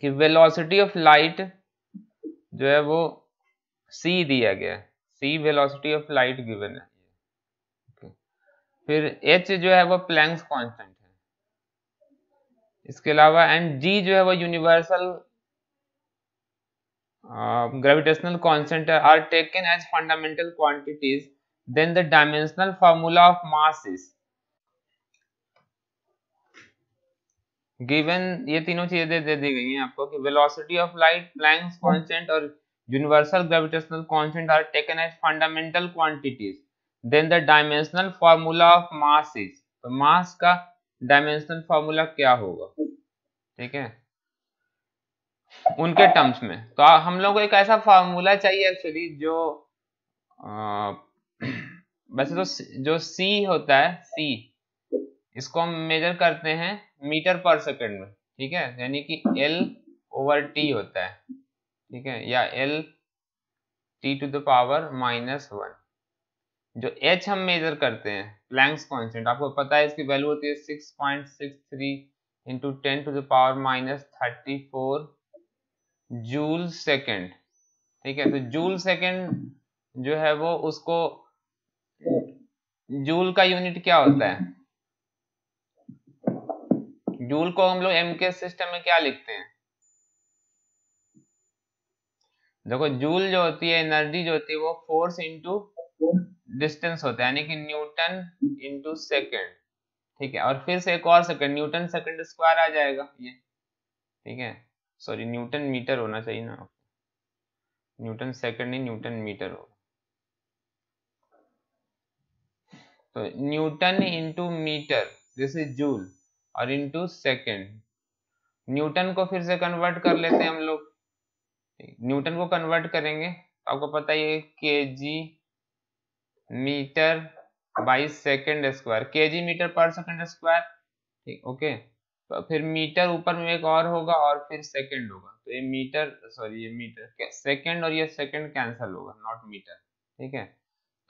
कि velocity of light जो है वो c दिया गया है, c velocity of light given है। okay. फिर h जो है वो प्लैंक्स कांस्टेंट है, इसके अलावा एंड g जो है वो universal gravitational constant are taken as fundamental quantities, then the dimensional formula of mass is given। ये तीनों चीजें दे दी गई हैं आपको कि velocity of light, Planck's constant और universal gravitational constant are taken as fundamental quantities, then the dimensional formula of mass is। तो mass का dimensional formula क्या होगा, ठीक है, उनके टर्म्स में। तो हम लोग को एक ऐसा फार्मूला चाहिए एक्चुअली जो वैसे तो जो c होता है, c इसको हम मेजर करते हैं मीटर पर सेकंड में, ठीक है, यानी कि L/T होता है, ठीक है, या L(T⁻⁻1). जो h हम मेजर करते हैं प्लैंक्स कांस्टेंट, आपको पता है इसकी वैल्यू होती है 6.63 × 10⁻34 जूल सेकेंड, ठीक है। तो जूल सेकेंड जो है वो उसको जूल का यूनिट क्या होता है, जूल को हम लोग एम के सिस्टम में क्या लिखते हैं, देखो जूल जो होती है एनर्जी जो होती है वो फोर्स इंटू डिस्टेंस होता है, यानी कि न्यूटन इंटू सेकेंड, ठीक है, और फिर से एक और सेकेंड न्यूटन सेकेंड स्क्वायर आ जाएगा ये, ठीक है, सॉरी न्यूटन मीटर होना चाहिए ना, न्यूटन सेकेंड नहीं न्यूटन मीटर होगा। तो newton into metre this is joule और इंटू सेकेंड, न्यूटन को फिर से कन्वर्ट कर लेते हैं हम लोग, न्यूटन को कन्वर्ट करेंगे तो आपको पता ही है KG metre by second square, kg metre पर सेकेंड स्क्वायर, ठीक, ओके। तो फिर मीटर ऊपर में एक और होगा और फिर सेकेंड होगा, तो ये मीटर सॉरी ये मीटर सेकेंड और ये सेकेंड कैंसल होगा, नॉट मीटर, ठीक है।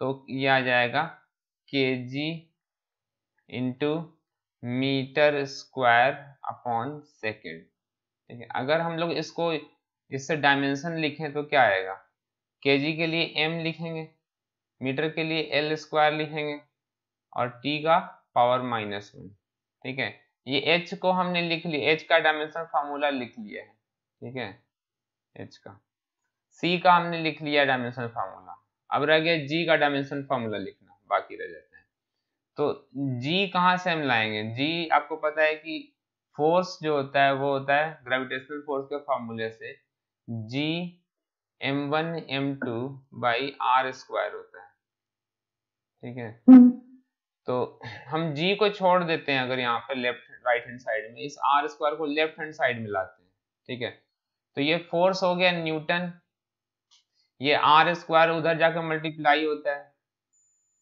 तो ये आ जाएगा kg into metre square upon second, ठीक है। अगर हम लोग इसको इससे डायमेंशन लिखें तो क्या आएगा, केजी के लिए m लिखेंगे, मीटर के लिए एल स्क्वायर लिखेंगे और t का पावर -1, ठीक है। ये h को हमने लिख लिया, h का डायमेंशन फार्मूला लिख लिया है, ठीक है, h का, c का हमने लिख लिया डायमेंशन फार्मूला, अब रह गया g का डायमेंशन फार्मूला लिखना बाकी रह जाता है। तो g कहाँ से हम लाएंगे, g आपको पता है कि फोर्स जो होता है वो होता है ग्रेविटेशनल फोर्स के फार्मूले से g m1 m2 by r square होता है, ठीक है। तो हम g को छोड़ देते हैं, अगर यहाँ पे लेफ्ट राइट हैंड साइड में इस r स्क्वायर को लेफ्ट हैंड साइड में लाते हैं, ठीक है। तो ये फोर्स हो गया न्यूटन, ये r स्क्वायर उधर जाकर मल्टीप्लाई होता है,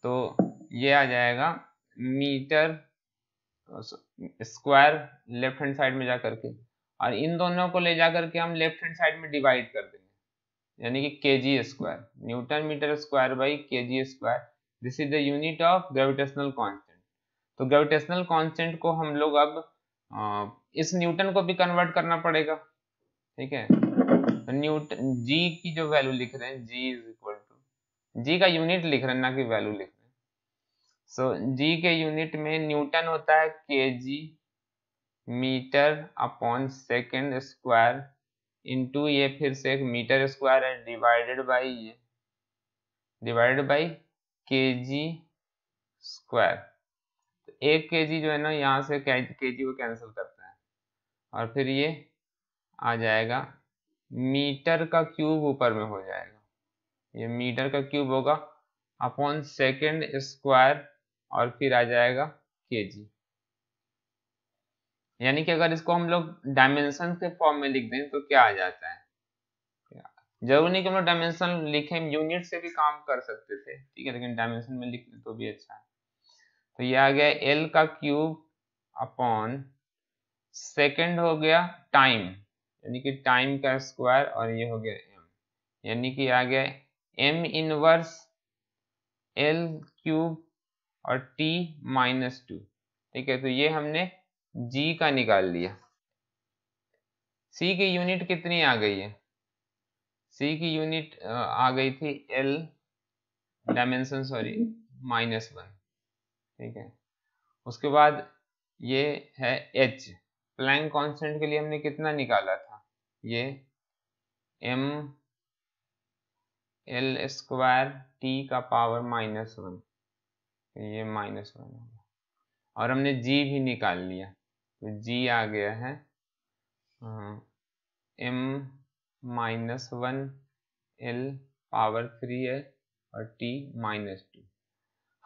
तो ये आ जाएगा metre square left hand side में जाकर के, और इन दोनों को ले जाकर के हम लेफ्ट हैंड साइड में डिवाइड कर देंगे, यानी कि kg square, newton metre square by KG square, this is the unit of gravitational constant. तो ग्रेविटेशनल कांस्टेंट को हम लोग अब इस न्यूटन को भी कन्वर्ट करना पड़ेगा, ठीक है। तो न्यूटन जी की जो वैल्यू लिख रहे हैं जी इज इक्वल टू, जी का यूनिट लिख रहे हैं ना कि वैल्यू लिख रहे हैं, सो जी के यूनिट में न्यूटन होता है KG metre upon second square into ये फिर से एक मीटर स्क्वायर है डिवाइडेड बाई ये डिवाइडेड बाई केजी स्क्वायर। तो एक केजी जो है ना यहाँ से केजी को कैंसिल करता है और फिर ये आ जाएगा मीटर का क्यूब ऊपर में हो जाएगा, ये मीटर का क्यूब होगा अपॉन सेकेंड स्क्वायर और फिर आ जाएगा केजी, यानी कि अगर इसको हम लोग डायमेंशन के फॉर्म में लिख दें तो क्या आ जाता है, जरूर नहीं कि हम लोग डायमेंशन लिखें, यूनिट से भी काम कर सकते थे, ठीक है, लेकिन डायमेंशन में लिख दें तो भी अच्छा है। तो ये आ गया एल का क्यूब अपॉन सेकेंड हो गया टाइम, यानी कि टाइम का स्क्वायर, और ये हो गया एम, यानी कि आ गया एम इनवर्स एल क्यूब और t -2, ठीक है। तो ये हमने g का निकाल लिया, सी की यूनिट कितनी आ गई है? सी की यूनिट आ गई थी एल डायमेंशन -1, ठीक है। उसके बाद ये है एच, प्लैंक कांस्टेंट के लिए हमने कितना निकाला था? ये एम एल स्क्वायर टी का पावर -1, ये -1 होगा, और हमने जी भी निकाल लिया, तो जी आ गया है m -1 l पावर 3 है और t -2।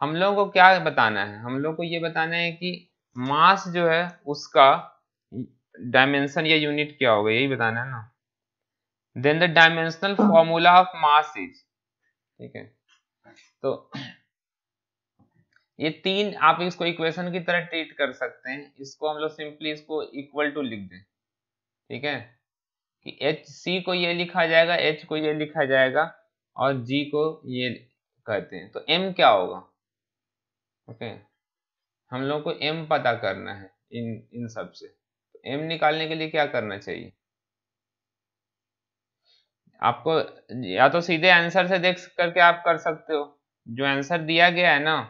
हम लोगों को क्या बताना है? हम लोग को ये बताना है कि मास जो है उसका डायमेंशन या यूनिट क्या होगा, यही बताना है ना। Then the dimensional formula of mass is, ठीक है। तो ये तीन आप इसको इक्वेशन की तरह ट्रीट कर सकते हैं। इसको हम लोग सिंपली इसको इक्वल टू लिख दें, ठीक है, कि एच सी को ये लिखा जाएगा, एच को ये लिखा जाएगा और जी को ये कहते हैं। तो एम क्या होगा? ओके, हम लोग को एम पता करना है इन सब से। तो एम निकालने के लिए क्या करना चाहिए आपको? या तो सीधे आंसर से देख करके आप कर सकते हो, जो आंसर दिया गया है ना,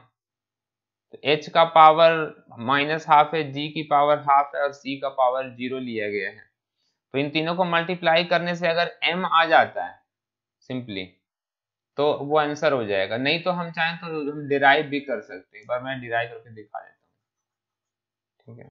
तो एच का पावर -12 है, जी की पावर हाफ है और सी का पावर 0 लिया गया है। तो इन तीनों को मल्टीप्लाई करने से अगर m आ जाता है सिंपली, तो वो आंसर हो जाएगा। नहीं तो हम चाहें तो हम डिराइव भी कर सकते हैं। एक बार मैं डिराइव करके दिखा देता हूँ, ठीक है।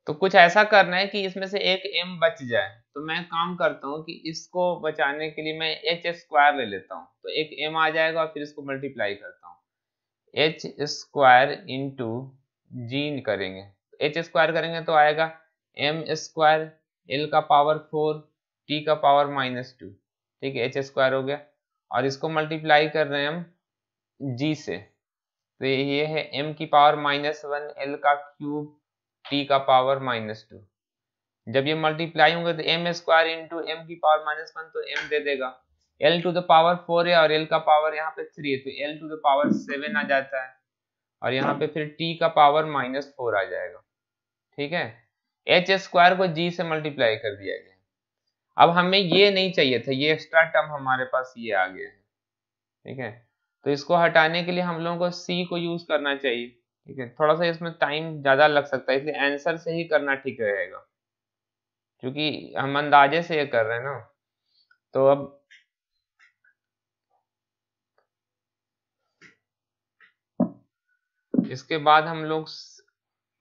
तो कुछ ऐसा करना है कि इसमें से एक m बच जाए। तो मैं काम करता हूँ कि इसको बचाने के लिए मैं एच स्क्वायर ले लेता हूँ, तो एक m आ जाएगा और फिर इसको मल्टीप्लाई करता हूँ। एच स्क्वायर इंटू जी करेंगे, एच स्क्वायर करेंगे तो आएगा m स्क्वायर l का पावर 4 t का पावर -2, ठीक है, एच स्क्वायर हो गया। और इसको मल्टीप्लाई कर रहे हैं हम g से, तो ये है m की पावर -1 l का क्यूब t का पावर -2। जब ये मल्टीप्लाई होंगे तो m स्क्वायर इंटू एम की पावर -1, तो m दे देगा। l टू द पावर 4 है और l का पावर यहाँ पे 3 है, तो l टू द पावर 7 आ जाता है और यहाँ पे फिर t का पावर -4 आ जाएगा, ठीक है। एच स्क्वायर को g से मल्टीप्लाई कर दिया गया। अब हमें ये नहीं चाहिए था, ये एक्स्ट्रा टर्म हमारे पास ये आ गया है, ठीक है। तो इसको हटाने के लिए हम लोगों को c को यूज करना चाहिए, ठीक है। थोड़ा सा इसमें टाइम ज्यादा लग सकता है, इसलिए आंसर से ही करना ठीक रहेगा, क्योंकि हम अंदाजे से ये कर रहे हैं ना। तो अब इसके बाद हम लोग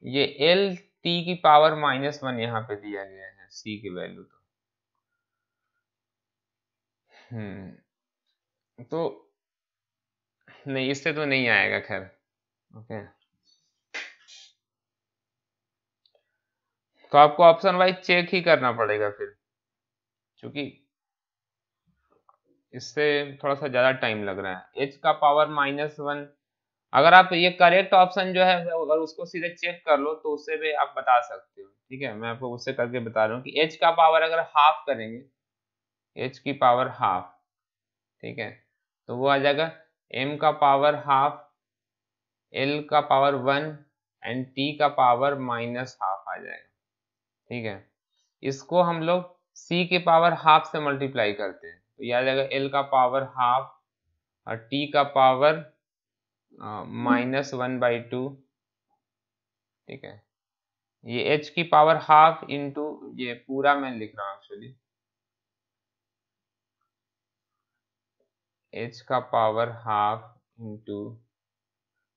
ये एल टी की पावर -1 यहाँ पे दिया गया है सी की वैल्यू, तो नहीं, इससे तो नहीं आएगा, खैर ओके। तो आपको ऑप्शन वाइज चेक ही करना पड़ेगा फिर, क्योंकि इससे थोड़ा सा ज्यादा टाइम लग रहा है। एच का पावर -1, अगर आप ये करेक्ट ऑप्शन जो है अगर उसको सीधे चेक कर लो तो उससे भी आप बता सकते हो, ठीक है। मैं आपको उससे करके बता रहा हूँ कि एच का पावर अगर हाफ करेंगे, एच की पावर हाफ, ठीक है, तो वो आ जाएगा m का पावर हाफ, l का पावर 1 एंड t का पावर -हाफ आ जाएगा, ठीक है। इसको हम लोग c के पावर हाफ से मल्टीप्लाई करते हैं, तो यह आ जाएगा l का पावर हाफ और t का पावर -1/2, ठीक है। ये h की पावर हाफ इंटू ये पूरा मैं लिख रहा हूँ एक्चुअली, h का पावर हाफ इंटू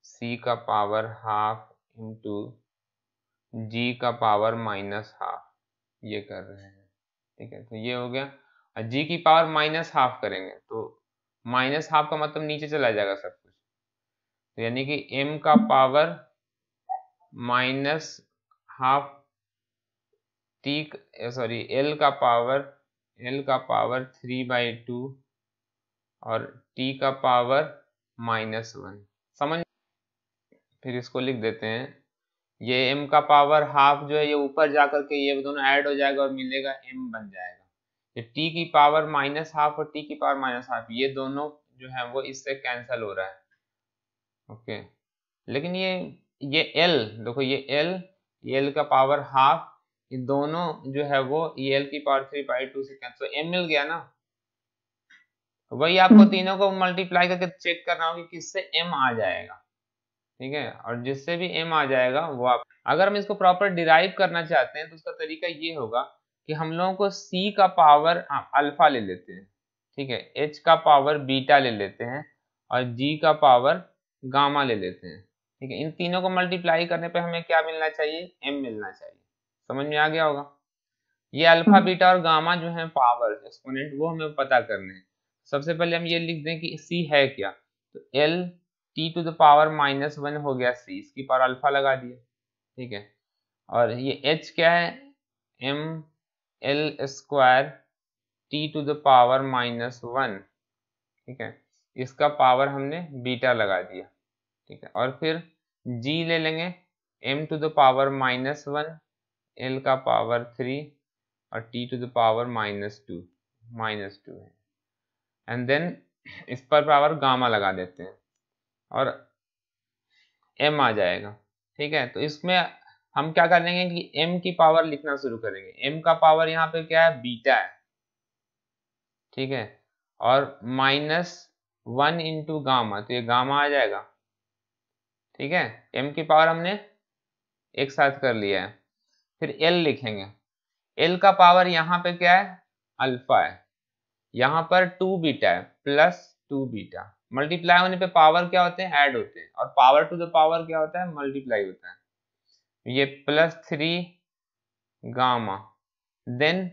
c का पावर हाफ इंटू g का पावर -हाफ, ये कर रहे हैं, ठीक है। तो ये हो गया, और g की पावर -हाफ करेंगे तो -हाफ का मतलब नीचे चला जाएगा सब कुछ, तो यानी कि m का पावर -हाफ t l का पावर 3/2 और t का पावर -1, समझ। फिर इसको लिख देते हैं ये m का पावर हाफ जो है ये ऊपर जाकर के ये दोनों ऐड हो जाएगा और मिलेगा m बन जाएगा। ये t की पावर माइनस हाफ और t की पावर माइनस हाफ ये दोनों जो है वो इससे कैंसिल हो रहा है। ओके, लेकिन ये l देखो, ये l का पावर हाफ, ये दोनों जो है वो ये l की पावर 3/2 से कैंसिल, तो m मिल गया ना। वही आपको तीनों को मल्टीप्लाई करके चेक करना होगा कि किससे m आ जाएगा। ठीक है, और जिससे भी m आ जाएगा वो आप, अगर हम इसको प्रॉपर डिराइव करना चाहते हैं तो उसका तरीका ये होगा कि हम लोगों को c का पावर अल्फा ले लेते हैं, ठीक है, h का पावर बीटा ले लेते हैं और g का पावर गामा ले लेते हैं। ठीक है, इन तीनों को मल्टीप्लाई करने पे हमें क्या मिलना चाहिए, m मिलना चाहिए। समझ में आ गया होगा। ये अल्फा बीटा और गामा जो है पावर एक्सपोनेंट वो हमें पता करने हैं। सबसे पहले हम ये लिख दें कि c है क्या, तो l t to the power -1 हो गया c, इसकी पावर अल्फा लगा दिया। ठीक है, और ये h क्या है, m l square t to the power -1। ठीक है, इसका पावर हमने बीटा लगा दिया। ठीक है, और फिर g ले लेंगे m to the power -1, l का पावर 3 और t टू द पावर -2 है, एंड देन इस पर पावर गामा लगा देते हैं और m आ जाएगा। ठीक है, तो इसमें हम क्या करेंगे कि m की पावर लिखना शुरू करेंगे। m का पावर यहाँ पे क्या है, बीटा है। ठीक है, और -1 इंटू गामा, तो ये गामा आ जाएगा। ठीक है, m की पावर हमने एक साथ कर लिया है। फिर l लिखेंगे, l का पावर यहाँ पे क्या है, अल्फा है, यहाँ पर 2 बीटा है प्लस 2 बीटा, मल्टीप्लाई होने पे पावर क्या होते हैं, ऐड होते हैं, और पावर टू द पावर क्या होता है, मल्टीप्लाई होता है। ये +3 gamma, then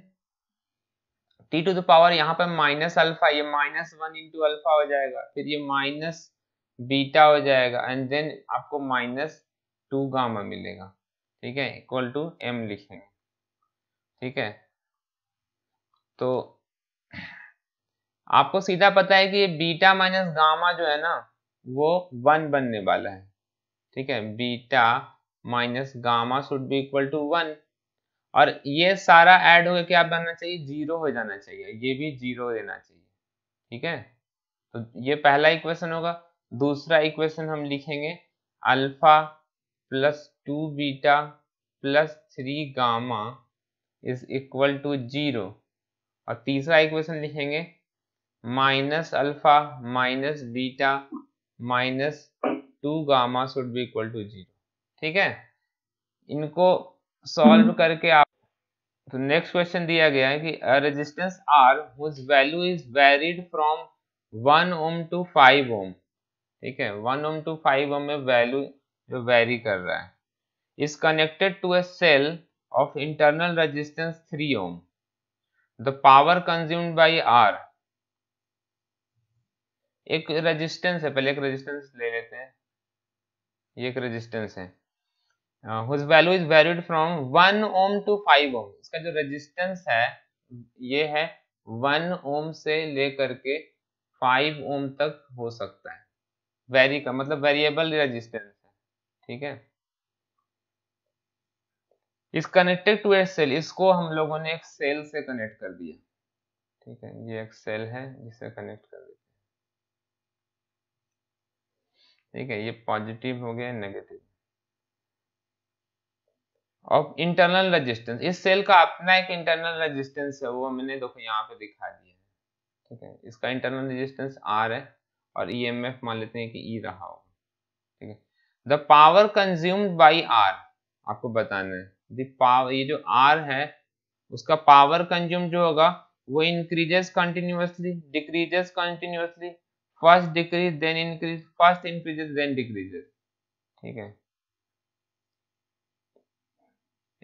T to the power यहाँ पर माइनस अल्फा, ये -1 इंटू अल्फा हो जाएगा, फिर ये माइनस बीटा हो जाएगा, एंड देन आपको -2 गामा मिलेगा। ठीक है, इक्वल टू m लिखेंगे। ठीक है, तो आपको सीधा पता है कि ये बीटा माइनस गामा जो है ना वो 1 बनने वाला है। ठीक है, beta minus gamma should be equal to 1, और ये सारा ऐड होकर क्या बनना चाहिए, 0 हो जाना चाहिए, ये भी 0 देना चाहिए। ठीक है, तो ये पहला इक्वेशन होगा। दूसरा इक्वेशन हम लिखेंगे alpha +2 beta +3 gamma is equal to 0, और तीसरा इक्वेशन लिखेंगे -alpha -beta -2 gamma should be equal to 0। ठीक है, इनको सॉल्व करके आप, तो नेक्स्ट क्वेश्चन दिया गया है कि resistance R whose value is varied from 1 ohm to 5 ohm, ठीक है, 1 ohm to 5 ohm में वैल्यू जो वेरी कर रहा है, is connected to a cell of internal resistance 3 ohm, the power consumed by R, एक रेजिस्टेंस है, पहले एक रेजिस्टेंस ले लेते हैं, ये एक रेजिस्टेंस है whose value is varied from 1 ohm to 5 ohm, इसका जो रेजिस्टेंस है ये है 1 ohm से लेकर के 5 ohm तक हो सकता है, वेरी का मतलब वेरिएबल रेजिस्टेंस है। ठीक है, इस कनेक्टेड टू ए सेल, इसको हम लोगों ने एक सेल से कनेक्ट कर दिया। ठीक है, ये एक सेल है जिसे कनेक्ट कर दिया। ठीक है, ये पॉजिटिव हो गया, नेगेटिव ऑफ इंटरनल रेजिस्टेंस, इस सेल का अपना एक इंटरनल रेजिस्टेंस है, वो मैंने देखो यहाँ पे दिखा दिया है। ठीक है, इसका इंटरनल रेजिस्टेंस R है और EMF मान लेते हैं कि E रहा होगा। ठीक है, the power consumed by R, आपको बताना है द पावर, ये जो R है उसका पावर कंज्यूम जो होगा वो increases continuously, decreases continuously, first decrease then increase, first increases then decreases. ठीक है,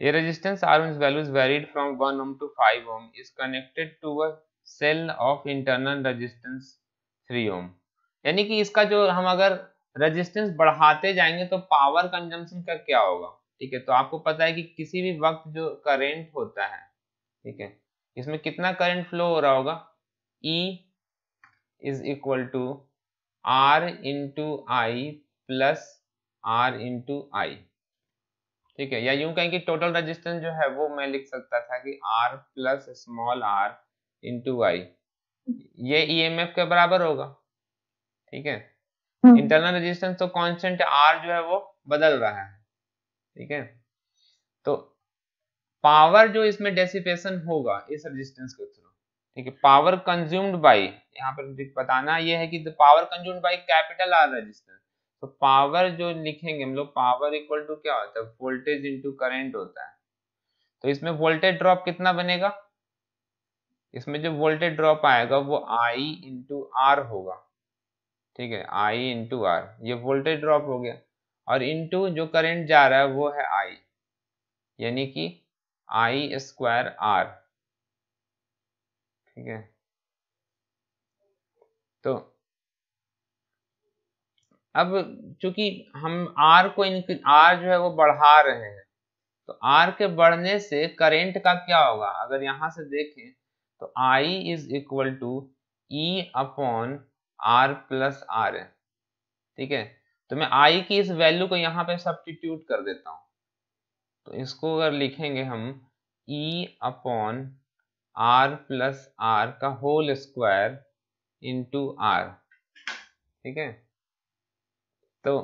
a resistance R whose value is varied from 1 ohm to 5 ohm is connected to a cell of internal resistance 3 ohm, यानी कि इसका जो हम अगर resistance बढ़ाते जाएंगे तो पावर कंजम्पशन का क्या होगा। ठीक है, तो आपको पता है कि किसी भी वक्त जो करंट होता है, ठीक है, इसमें कितना करंट फ्लो हो रहा होगा, E is equal to R into I plus R into I. ठीक है, या यूं कहें कि टोटल रेजिस्टेंस जो है वो मैं लिख सकता था कि R plus small r into I, ये ईएमएफ के बराबर होगा। ठीक है, इंटरनल रेजिस्टेंस तो कांस्टेंट है, R जो है वो बदल रहा है। ठीक है, तो पावर जो इसमें डेसिपेशन होगा इस रेजिस्टेंस के थ्रू, ठीक है, पावर कंज्यूम्ड बाय, यहाँ पर बताना ये है कि the power consumed by capital R resistance, तो पावर जो लिखेंगे हम लोग, पावर इक्वल टू क्या होता है, वोल्टेज इंटू करंट होता है। तो इसमें वोल्टेज ड्रॉप कितना बनेगा, इसमें जो वोल्टेज ड्रॉप आएगा वो आई इंटू आर होगा। ठीक है, आई इंटू आर, ये वोल्टेज ड्रॉप हो गया, और इंटू जो करंट जा रहा है वो है आई, यानी कि आई स्क्वायर आर। ठीक है, तो अब चूंकि हम आर को आर जो है वो बढ़ा रहे हैं, तो आर के बढ़ने से करंट का क्या होगा, अगर यहां से देखें तो I is equal to E upon R plus R है। ठीक है, तो मैं आई की इस वैल्यू को यहाँ पे सब्स्टिट्यूट कर देता हूँ, तो इसको अगर लिखेंगे हम E upon R plus R का होल स्क्वायर इंटू आर। ठीक है, तो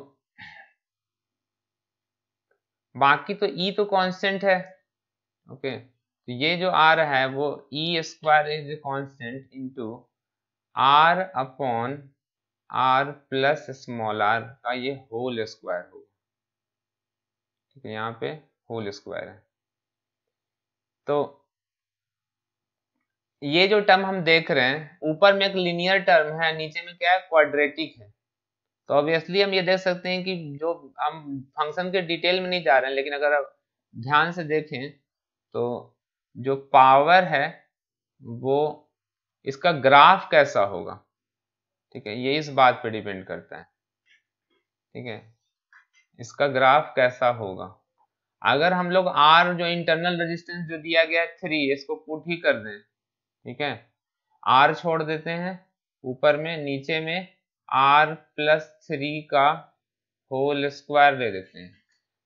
बाकी तो ई तो कांस्टेंट है। ओके, तो ये जो आ रहा है वो E square is constant into R upon R plus small R का ये होल स्क्वायर होगा। ठीक है, यहाँ पे होल स्क्वायर है। तो ये जो टर्म हम देख रहे हैं, ऊपर में एक लिनियर टर्म है, नीचे में क्या है, क्वाड्रेटिक है। तो ऑब्वियसली हम ये देख सकते हैं कि जो हम फंक्शन के डिटेल में नहीं जा रहे हैं, लेकिन अगर आप ध्यान से देखें तो जो पावर है वो, इसका ग्राफ कैसा होगा, ठीक है, ये इस बात पे डिपेंड करता है। ठीक है, इसका ग्राफ कैसा होगा, अगर हम लोग R जो इंटरनल रेजिस्टेंस जो दिया गया है 3, इसको पुट ही कर दें। ठीक है, R छोड़ देते हैं ऊपर में, नीचे में R प्लस 3 का होल स्क्वायर ले देते हैं,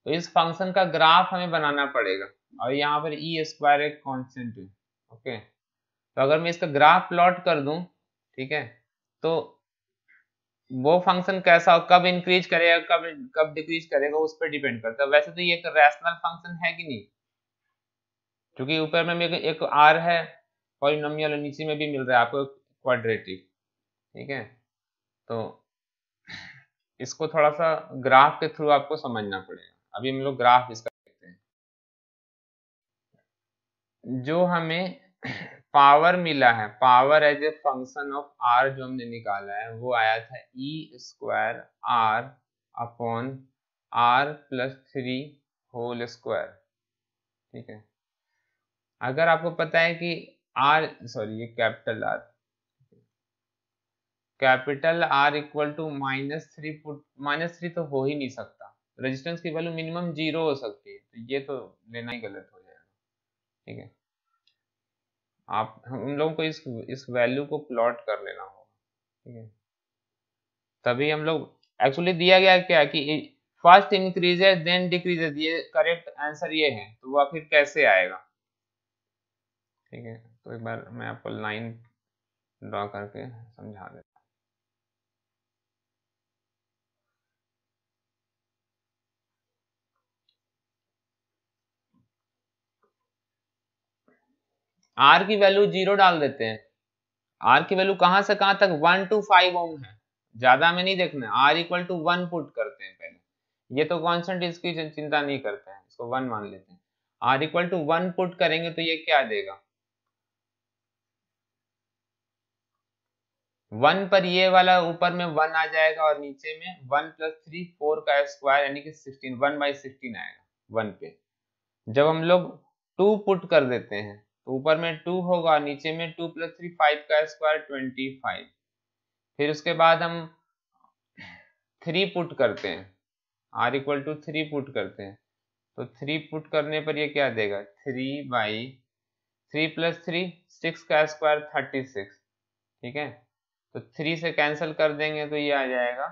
तो इस फंक्शन का ग्राफ हमें बनाना पड़ेगा, और यहाँ पर ई स्क्वायर एक कांस्टेंट है। ओके, तो अगर मैं इसका ग्राफ प्लॉट कर दूं, ठीक है, तो वो फंक्शन कैसा, कब इंक्रीज करेगा कब कब डिक्रीज करेगा उस पर डिपेंड करता है। वैसे तो ये एक रैशनल फंक्शन है कि नहीं, क्योंकि ऊपर में एक आर है पॉलिनोमियल, नीचे में भी मिल रहा है आपको क्वाड्रेटिक। ठीक है, तो इसको थोड़ा सा ग्राफ के थ्रू आपको समझना पड़ेगा। अभी हम लोग ग्राफ इसका देखते हैं। जो हमें पावर मिला है, power as a function of R जो हमने निकाला है, वो आया था E square R upon R plus 3 whole square. ठीक है, अगर आपको पता है कि आर, सॉरी ये कैपिटल आर इक्वल टू -3, -3 तो हो ही नहीं सकता, रेजिस्टेंस की वैल्यू मिनिमम 0 हो सकती है, तो ये तो लेना ही गलत हो जाएगा। ठीक है, आप हम लोगों को इस वैल्यू को प्लॉट कर लेना होगा। ठीक है, तभी हम लोग, एक्चुअली दिया गया क्या कि फर्स्ट इंक्रीजेस देन डिक्रीजेस, ये करेक्ट आंसर ये है, तो वो आखिर कैसे आएगा। ठीक है, तो एक बार मैं आपको लाइन ड्रॉ करके समझा देता हूँ। आर की वैल्यू 0 डाल देते हैं। आर की वैल्यू कहां से कहां तक, 1 to 5 ओम है, ज्यादा में नहीं देखना। आर इक्वल टू 1 पुट करते हैं पहले, ये तो कांस्टेंट, इसकी चिंता नहीं करते हैं, इसको 1 मान लेते हैं। आर इक्वल टू 1 पुट करेंगे तो ये क्या देगा, 1 पर ये वाला ऊपर में 1 आ जाएगा, और नीचे में 1 प्लस 3 4 का स्क्वायर यानी कि 16, 1/16 आएगा 1 पे। जब हम लोग 2 पुट कर देते हैं तो ऊपर में 2 होगा, नीचे में 2 प्लस 3 5 का स्क्वायर 25। फिर उसके बाद हम 3 पुट करते हैं, आर इक्वल टू 3 पुट करते हैं, तो 3 पुट करने पर ये क्या देगा, 3 प्लस 3 6 का स्क्वायर 36। ठीक है, तो 3 से कैंसिल कर देंगे तो ये आ जाएगा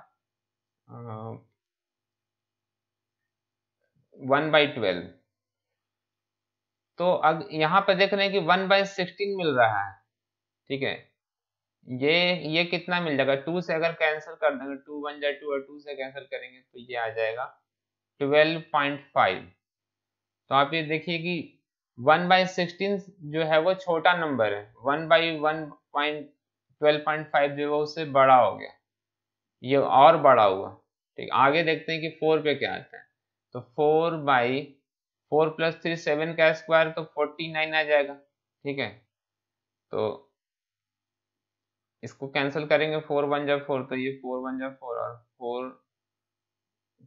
1/12। तो अब यहाँ पर देख रहे हैं कि 1/16 मिल रहा है, ठीक है। ये कितना मिल जाएगा, 2 से अगर कैंसिल कर देंगे, 2 1 जा 2 और 2 से कैंसिल करेंगे तो ये आ जाएगा 12.5। तो आप ये देखिए कि 1/16 जो है वो छोटा नंबर है, 1/1.12.5 जो है उससे बड़ा हो गया, ये और बड़ा हुआ, ठीक। आगे देखते हैं कि 4 पे क्या आता है। तो 4 + 3 7 का स्क्वायर तो 49 आ जाएगा, ठीक है। तो इसको कैंसिल करेंगे, 4 1 जा 4, तो ये 4 1 जा 4 और 4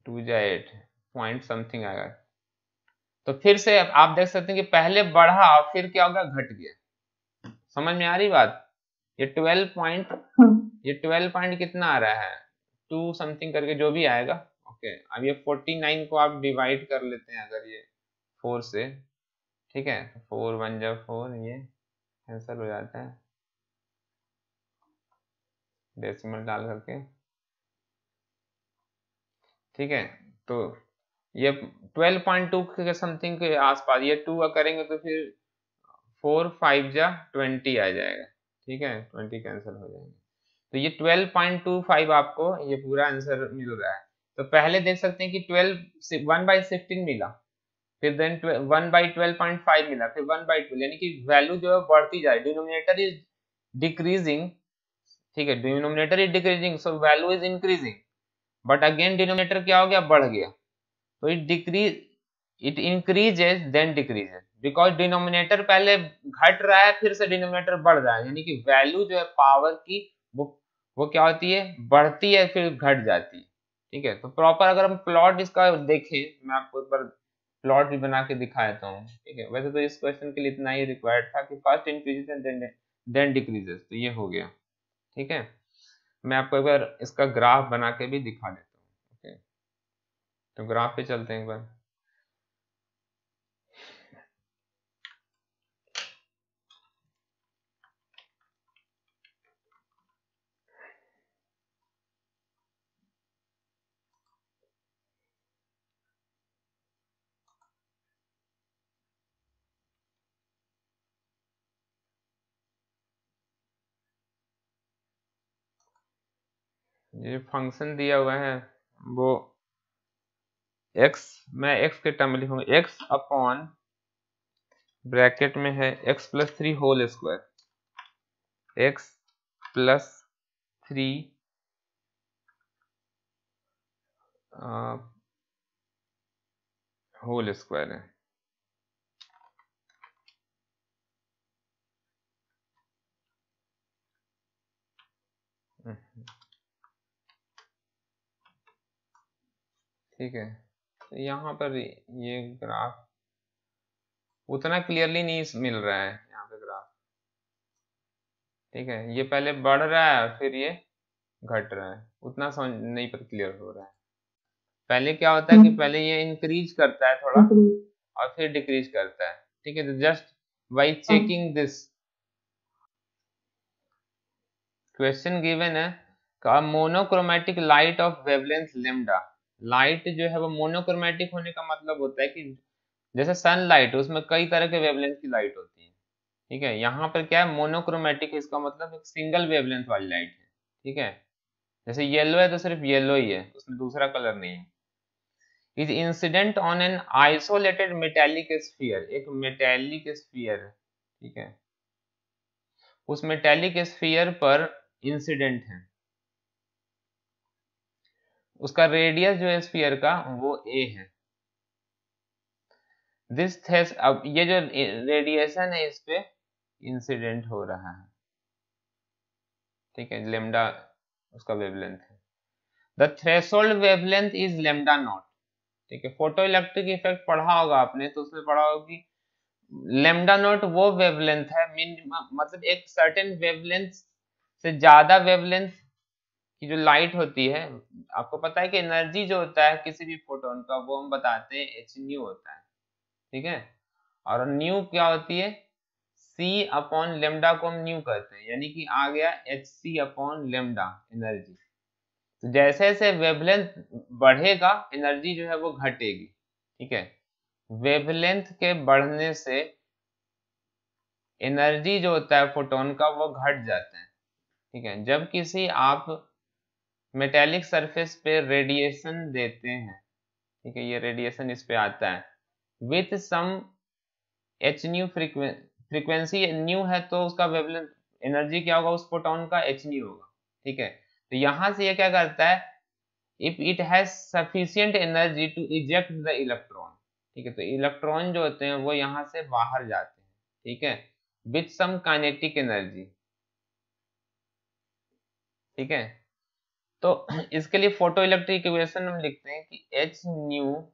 2 जा 8 पॉइंट समथिंग आएगा। तो फिर से आप देख सकते हैं कि पहले बढ़ा फिर क्या होगा, घट गया। समझ में आ रही बात। ये 12 पॉइंट कितना आ रहा है, 2 समथिंग करके जो भी आएगा, ओके। अब ये 49 को आप डिवाइड कर लेते हैं अगर ये 4 से, ठीक है। 4 1 जा 4, ये कैंसिल हो जाता है डेसिमल डाल करके, ठीक है। तो ये 12.2 के समथिंग के आसपास, ये 2 करेंगे तो फिर 4 5 जा 20 आ जाएगा, ठीक है। 20 कैंसिल हो जाएंगे, तो ये 12.25 आपको ये पूरा आंसर मिल रहा है। तो पहले देख सकते हैं कि 1/16 मिला, फिर देन 1/12.5 मिला, फिर 1/12, यानी कि वैल्यू जो है बढ़ती जा रही है, डिनोमिनेटर इज डिक्रीजिंग, ठीक है। Denominator is decreasing, so value is increasing, but again denominator क्या हो गया, बढ़ गया। तो it increases then decreases, because denominator पहले घट रहा है फिर से डिनोमिनेटर बढ़ रहा है, यानी कि वैल्यू जो है पावर की वो क्या होती है, बढ़ती है फिर घट जाती है, ठीक है। तो प्रॉपर अगर हम प्लॉट इसका देखें, मैं आपको एक बार प्लॉट भी बना के दिखा देता हूँ, ठीक है। वैसे तो इस क्वेश्चन के लिए इतना ही रिक्वायर्ड था कि first increases and then decreases, तो ये हो गया, ठीक है। मैं आपको एक बार इसका ग्राफ बना के भी दिखा देता हूँ, ओके। तो ग्राफ पे चलते हैं एक बार। ये फंक्शन दिया हुआ है वो x, मैं x के टर्म में लिखूंगा, x अपॉन ब्रैकेट में है x+3 whole square, x+3 whole square है, ठीक है। तो यहाँ पर ये ग्राफ उतना क्लियरली नहीं मिल रहा है यहाँ पे ग्राफ, ठीक है। ये पहले बढ़ रहा है फिर ये घट रहा है, उतना समझ नहीं पर क्लियर हो रहा है। पहले क्या होता है कि पहले ये इंक्रीज करता है थोड़ा और फिर डिक्रीज करता है, ठीक है। तो just by checking this question given है का monochromatic light of wavelength lambda. Light जो है वो मोनोक्रोमेटिक होने का मतलब होता है कि जैसे सनलाइट, उसमें कई तरह के वेवलेंथ की लाइट होती है, ठीक है। यहाँ पर क्या है, मोनोक्रोमेटिक, इसका मतलब एक सिंगल वेवलेंथ वाली लाइट है, ठीक है। जैसे येलो है तो सिर्फ येलो ही है, उसमें दूसरा कलर नहीं है। Is incident on an isolated metallic sphere, एक मेटेलिक स्फीयर है, ठीक है। उस मेटेलिक स्फीयर पर इंसिडेंट है, उसका रेडियस जो है स्फीयर का वो a है। दिस थेस, अब ये जो रेडिएशन है इस पे इंसिडेंट हो रहा है, ठीक है। लेम्डा उसका वेवलेंथ है। The threshold wavelength is lambda not, ठीक है। फोटो इलेक्ट्रिक इफेक्ट पढ़ा होगा आपने, तो उसमें पढ़ा होगा कि लेम्डा नॉट वो वेवलेंथ है, मतलब एक सर्टेन वेवलेंथ से ज्यादा वेवलेंथ की जो लाइट होती है। आपको पता है कि एनर्जी जो होता है किसी भी फोटोन का वो हम बताते हैं एच न्यू होता है, ठीक है। और न्यू क्या होती है, सी अपॉन लेमडा को हम न्यू कहते हैं, यानी कि आ गया H C upon lambda energy. तो जैसे जैसे वेवलेंथ बढ़ेगा एनर्जी जो है वो घटेगी, ठीक है। वेवलेंथ के बढ़ने से एनर्जी जो होता है फोटोन का वो घट जाता है। ठीक है, जब किसी आप मेटेलिक सरफेस पे रेडिएशन देते हैं, ठीक है, ये रेडिएशन इस पे आता है with some H nu frequency nu है, तो उसका वेवलेंथ एनर्जी क्या होगा उस फोटोन का, एच न्यू होगा। ठीक है, तो यहां से ये क्या करता है, if it has sufficient energy to eject the electron. ठीक है, तो इलेक्ट्रॉन जो होते हैं वो यहाँ से बाहर जाते हैं। ठीक है, विथ सम काइनेटिक एनर्जी। ठीक है, तो इसके लिए फोटो इलेक्ट्रिक इक्वेशन हम लिखते हैं कि एच न्यू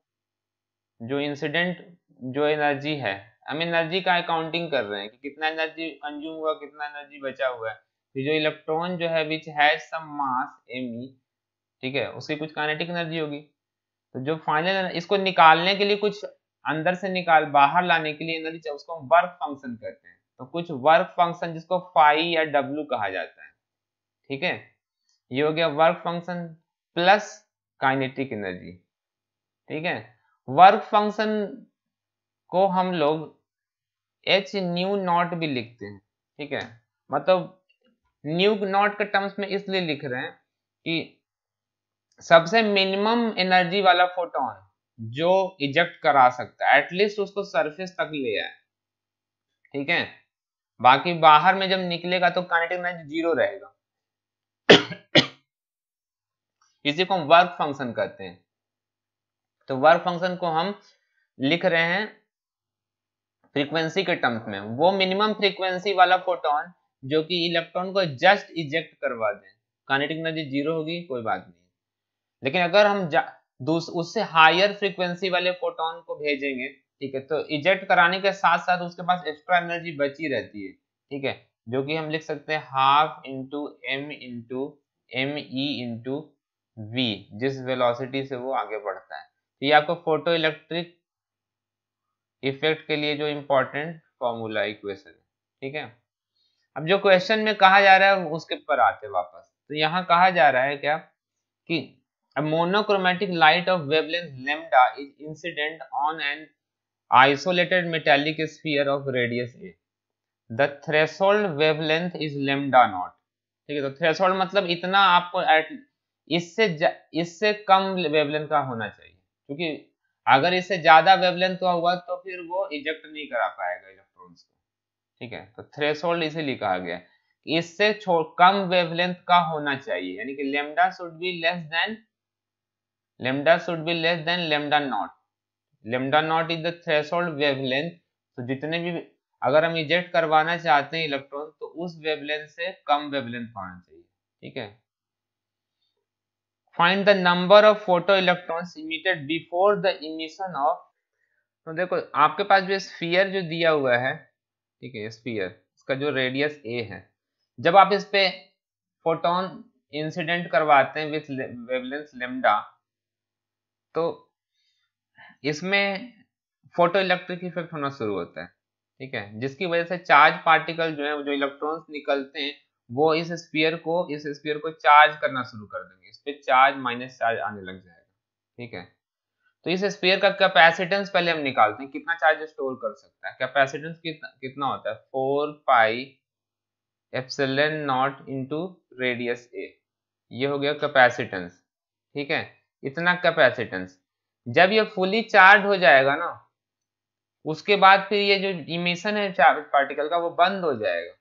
जो इंसिडेंट जो एनर्जी है, हम एनर्जी का अकाउंटिंग कर रहे हैं कि कितना एनर्जी कंज्यूम हुआ, कितना एनर्जी बचा हुआ है। तो जो इलेक्ट्रॉन जो है which has some mass me, ठीक है, उसकी कुछ काइनेटिक एनर्जी होगी। तो जो फाइनल इसको निकालने के लिए कुछ अंदर से निकाल बाहर लाने के लिए एनर्जी चाहिए, उसको हम वर्क फंक्शन कहते हैं। तो कुछ वर्क फंक्शन जिसको फाई या डब्ल्यू कहा जाता है। ठीक है, ये हो गया work function plus kinetic energy. ठीक है, वर्क फंक्शन को हम लोग एच न्यू नॉट भी लिखते हैं। ठीक है, मतलब न्यू नॉट के टर्म्स में इसलिए लिख रहे हैं कि सबसे मिनिमम एनर्जी वाला फोटोन जो इजेक्ट करा सकता है एटलीस्ट उसको सरफेस तक ले आए। ठीक है, बाकी बाहर में जब निकलेगा तो काइनेटिक एनर्जी जीरो रहेगा। इसी को हम वर्क फंक्शन कहते हैं। तो वर्क फंक्शन को हम लिख रहे हैं फ्रीक्वेंसी के टर्म्स में, वो मिनिमम फ्रीक्वेंसी वाला फोटोन जो कि इलेक्ट्रॉन को जस्ट इजेक्ट करवा दे। काइनेटिक एनर्जी जीरो होगी, कोई बात नहीं, लेकिन अगर हम उससे हायर फ्रीक्वेंसी वाले फोटोन को भेजेंगे, ठीक है, तो इजेक्ट कराने के साथ साथ उसके पास एक्स्ट्रा एनर्जी बची रहती है। ठीक है, जो कि हम लिख सकते हैं half into M E into V, जिस वेलोसिटी से वो आगे बढ़ता है। तो ये आपको फोटो इलेक्ट्रिक इफेक्ट के लिए जो इंपॉर्टेंट फॉर्मूला इक्वेशन है। ठीक है, अब जो क्वेश्चन में कहा जा रहा है उसके पर आते वापस। तो यहाँ कहा जा रहा है क्या कि a monochromatic light of wavelength lambda is incident on an isolated metallic sphere of radius a. The threshold wavelength is lambda naught. ठीक है, तो थ्रेशोल्ड मतलब इतना आपको इससे कम वेवलेंथ का होना चाहिए, क्योंकि अगर इससे ज्यादा वेवलेंथ का हुआ तो फिर वो इजेक्ट नहीं करा पाएगा इलेक्ट्रॉन्स को। ठीक है, तो थ्रेशोल्ड इसीलिए कहा गया है, इससे कम वेवलेंथ का होना चाहिए, यानी कि lambda should be less than lambda naught. Lambda naught is the threshold wavelength. तो जितने भी अगर हम इजेक्ट करवाना चाहते हैं इलेक्ट्रॉन तो उस वेवलेंथ से कम वेवलेंथ होना चाहिए। ठीक है, find the number of photo electrons emitted before the emission of. तो देखो आपके पास जो स्फीयर जो दिया हुआ है, ठीक है, स्फीयर इसका जो रेडियस a है, जब आप इस पे फोटोन इंसिडेंट करवाते हैं विथ वेवलेंथ लेमडा, तो इसमें फोटो इलेक्ट्रिक इफेक्ट होना शुरू होता है। ठीक है, जिसकी वजह से चार्ज पार्टिकल जो है, जो इलेक्ट्रॉन्स निकलते हैं, वो इस स्फीयर को चार्ज करना शुरू कर देंगे, इस पे चार्ज माइनस चार्ज आने लग जाएगा। ठीक है, तो इस स्फीयर का कैपेसिटेंस पहले हम निकालते हैं, कितना चार्ज स्टोर कर सकता है। कैपेसिटेंस कितना होता है, 4 pi epsilon naught into radius a, ये हो गया कैपेसिटेंस। ठीक है, इतना कैपेसिटेंस जब ये फुली चार्ज हो जाएगा ना, उसके बाद फिर ये जो इमिशन है चार्ज पार्टिकल का वो बंद हो जाएगा,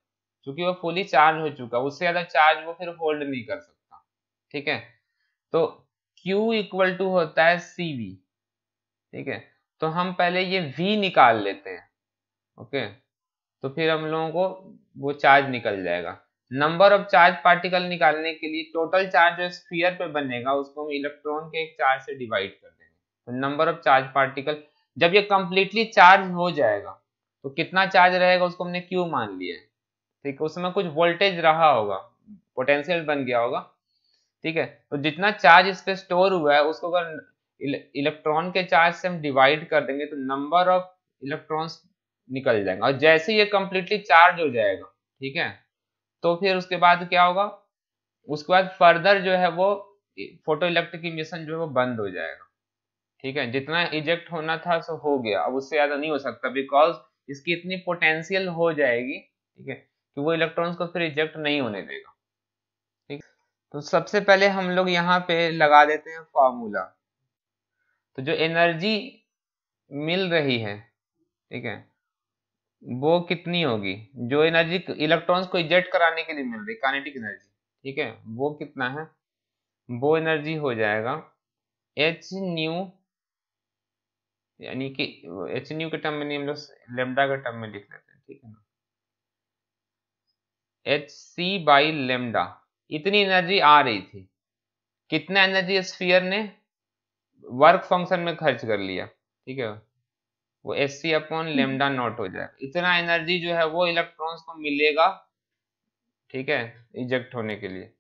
क्योंकि वो फुली चार्ज हो चुका, उससे ज्यादा चार्ज वो फिर होल्ड नहीं कर सकता। ठीक है, तो Q इक्वल टू होता है CV। ठीक है, तो हम पहले ये V निकाल लेते हैं। ओके, तो फिर हम लोगों को वो चार्ज निकल जाएगा। नंबर ऑफ चार्ज पार्टिकल निकालने के लिए टोटल चार्ज जो स्फीयर पे बनेगा उसको हम इलेक्ट्रॉन के एक चार्ज से डिवाइड कर देंगे। तो नंबर ऑफ चार्ज पार्टिकल, जब ये कंप्लीटली चार्ज हो जाएगा तो कितना चार्ज रहेगा उसको हमने Q मान लिया है। ठीक है, उसमें कुछ वोल्टेज रहा होगा, पोटेंशियल बन गया होगा। ठीक है, तो जितना चार्ज इस पे स्टोर हुआ है उसको अगर इलेक्ट्रॉन के चार्ज से हम डिवाइड कर देंगे तो नंबर ऑफ इलेक्ट्रॉन्स निकल जाएंगे, और जैसे ये कंप्लीटली चार्ज हो जाएगा, ठीक है, तो फिर उसके बाद क्या होगा, उसके बाद फर्दर जो है वो फोटो इलेक्ट्रिक इमिशन जो है वो बंद हो जाएगा। ठीक है, जितना इजेक्ट होना था सो हो गया, अब उससे ज्यादा नहीं हो सकता, बिकॉज इसकी इतनी पोटेंशियल हो जाएगी, ठीक है, कि वो इलेक्ट्रॉन्स को फिर इजेक्ट नहीं होने देगा। ठीक, तो सबसे पहले हम लोग यहाँ पे लगा देते हैं फॉर्मूला। तो जो एनर्जी मिल रही है, ठीक है, वो कितनी होगी, जो एनर्जी इलेक्ट्रॉन्स को इजेक्ट कराने के लिए मिल रही काइनेटिक एनर्जी, ठीक है, वो कितना है, वो एनर्जी हो जाएगा एच न्यू, यानी कि एच न्यू के टर्म में नहीं, हम लोग लेमडा के टर्म में लिख लेते हैं, ठीक है ना, एच सी बाई लेमडा, इतनी एनर्जी आ रही थी। कितना एनर्जी स्फीयर ने वर्क फंक्शन में खर्च कर लिया, ठीक है, वो H C upon lambda not हो जाएगा, इतना एनर्जी जो है वो इलेक्ट्रॉन्स को मिलेगा, ठीक है, इजेक्ट होने के लिए।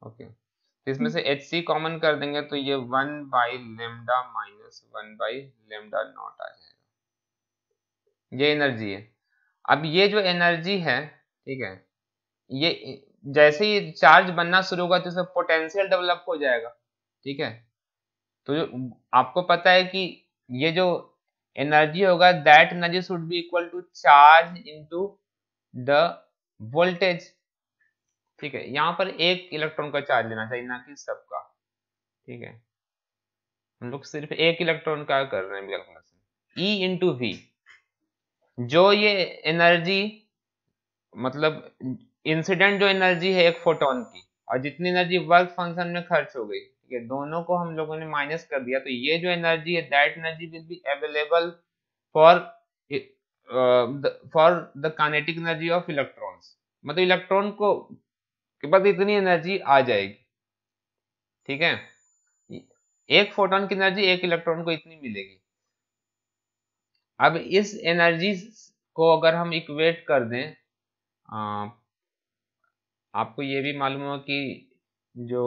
ओके, तो इसमें से एच सी कॉमन कर देंगे तो ये 1/λ माइनस 1/λ नॉट आ जाएगा, ये एनर्जी है। अब ये जो एनर्जी है, ठीक है, ये जैसे ही चार्ज बनना शुरू होगा तो इसमें पोटेंशियल डेवलप हो जाएगा, ठीक है। तो जो आपको पता है कि ये जो एनर्जी होगा, that energy should be equal to charge into the voltage, ठीक है, यहाँ पर एक इलेक्ट्रॉन का चार्ज लेना चाहिए, ना कि सबका, ठीक है, हम लोग सिर्फ एक इलेक्ट्रॉन का कर रहे हैं कैलकुलेशन। ई इंटू वी, जो ये एनर्जी मतलब इंसिडेंट जो एनर्जी है एक फोटोन की, और जितनी एनर्जी वर्क फंक्शन में खर्च हो गई, ठीक है, दोनों को हम लोगों ने माइनस कर दिया, तो ये जो एनर्जी है that energy will be available for for the kinetic energy of electrons, मतलब इलेक्ट्रॉन को के पास इतनी एनर्जी आ जाएगी, ठीक है, एक फोटोन की एनर्जी एक इलेक्ट्रॉन को इतनी मिलेगी। अब इस एनर्जी को अगर हम इक्वेट कर दें, आपको ये भी मालूम हो कि जो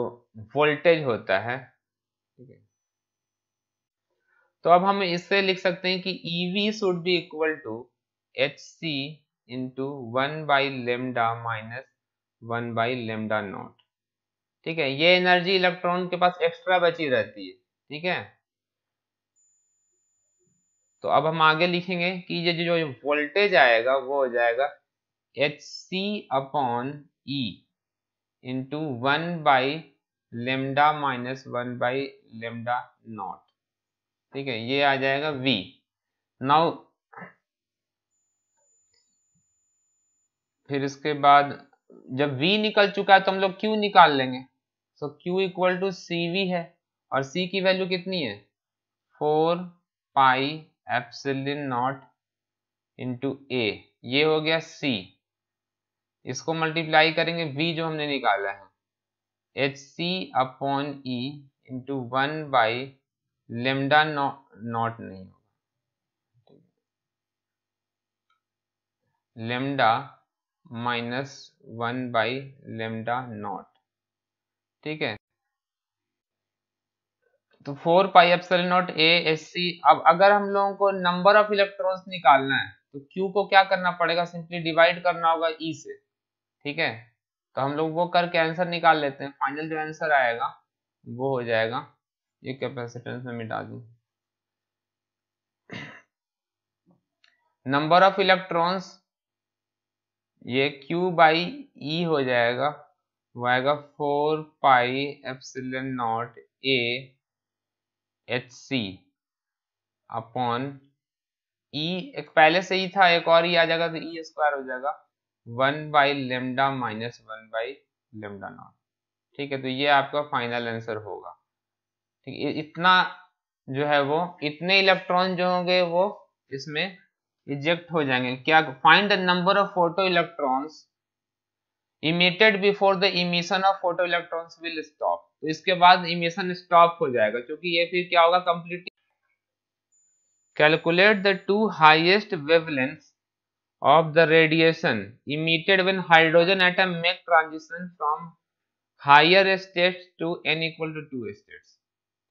वोल्टेज होता है, ठीक है, तो अब हम इससे लिख सकते हैं कि EV should be equal to H C into 1/λ minus 1/λ naught, ठीक है, ये एनर्जी इलेक्ट्रॉन के पास एक्स्ट्रा बची रहती है, ठीक है। तो अब हम आगे लिखेंगे कि ये जो वोल्टेज आएगा वो हो जाएगा H C upon E into 1/λ minus 1/λ naught, ठीक है, ये आ जाएगा V। नाउ फिर इसके बाद जब V निकल चुका है तो हम लोग Q निकाल लेंगे, तो Q इक्वल टू CV है, और C की वैल्यू कितनी है 4πε0 इंटू A, ये हो गया C, इसको मल्टीप्लाई करेंगे V जो हमने निकाला है H C upon E into 1/λ naught नहीं होगा, लेमडा माइनस 1/λ नॉट, ठीक है, तो 4πε0 A एच सी। अब अगर हम लोगों को नंबर ऑफ इलेक्ट्रॉन्स निकालना है तो Q को क्या करना पड़ेगा, सिंपली डिवाइड करना होगा E से, ठीक है, तो हम लोग वो करके आंसर निकाल लेते हैं, फाइनल जो आंसर आएगा वो हो जाएगा, ये कैपेसिटेंस में मिटा दूं, नंबर ऑफ इलेक्ट्रॉन्स ये Q बाई E हो जाएगा, वो आएगा 4πε0 A H C upon E, एक पहले से ही था, एक और E आ जाएगा तो E स्क्वायर हो जाएगा 1/λ माइनस 1/λ नॉट, ठीक है, तो ये आपका फाइनल आंसर होगा, ठीक है, इतना जो है वो इतने इलेक्ट्रॉन जो होंगे वो इसमें इजेक्ट हो जाएंगे। क्या, find the number of photo electrons emitted before the emission of photo electrons will stop, तो इसके बाद इमिशन स्टॉप हो जाएगा, क्योंकि ये फिर क्या होगा complete. Calculate the two highest wavelengths of the radiation emitted when hydrogen atom make transition from higher states to n equal to 2 states,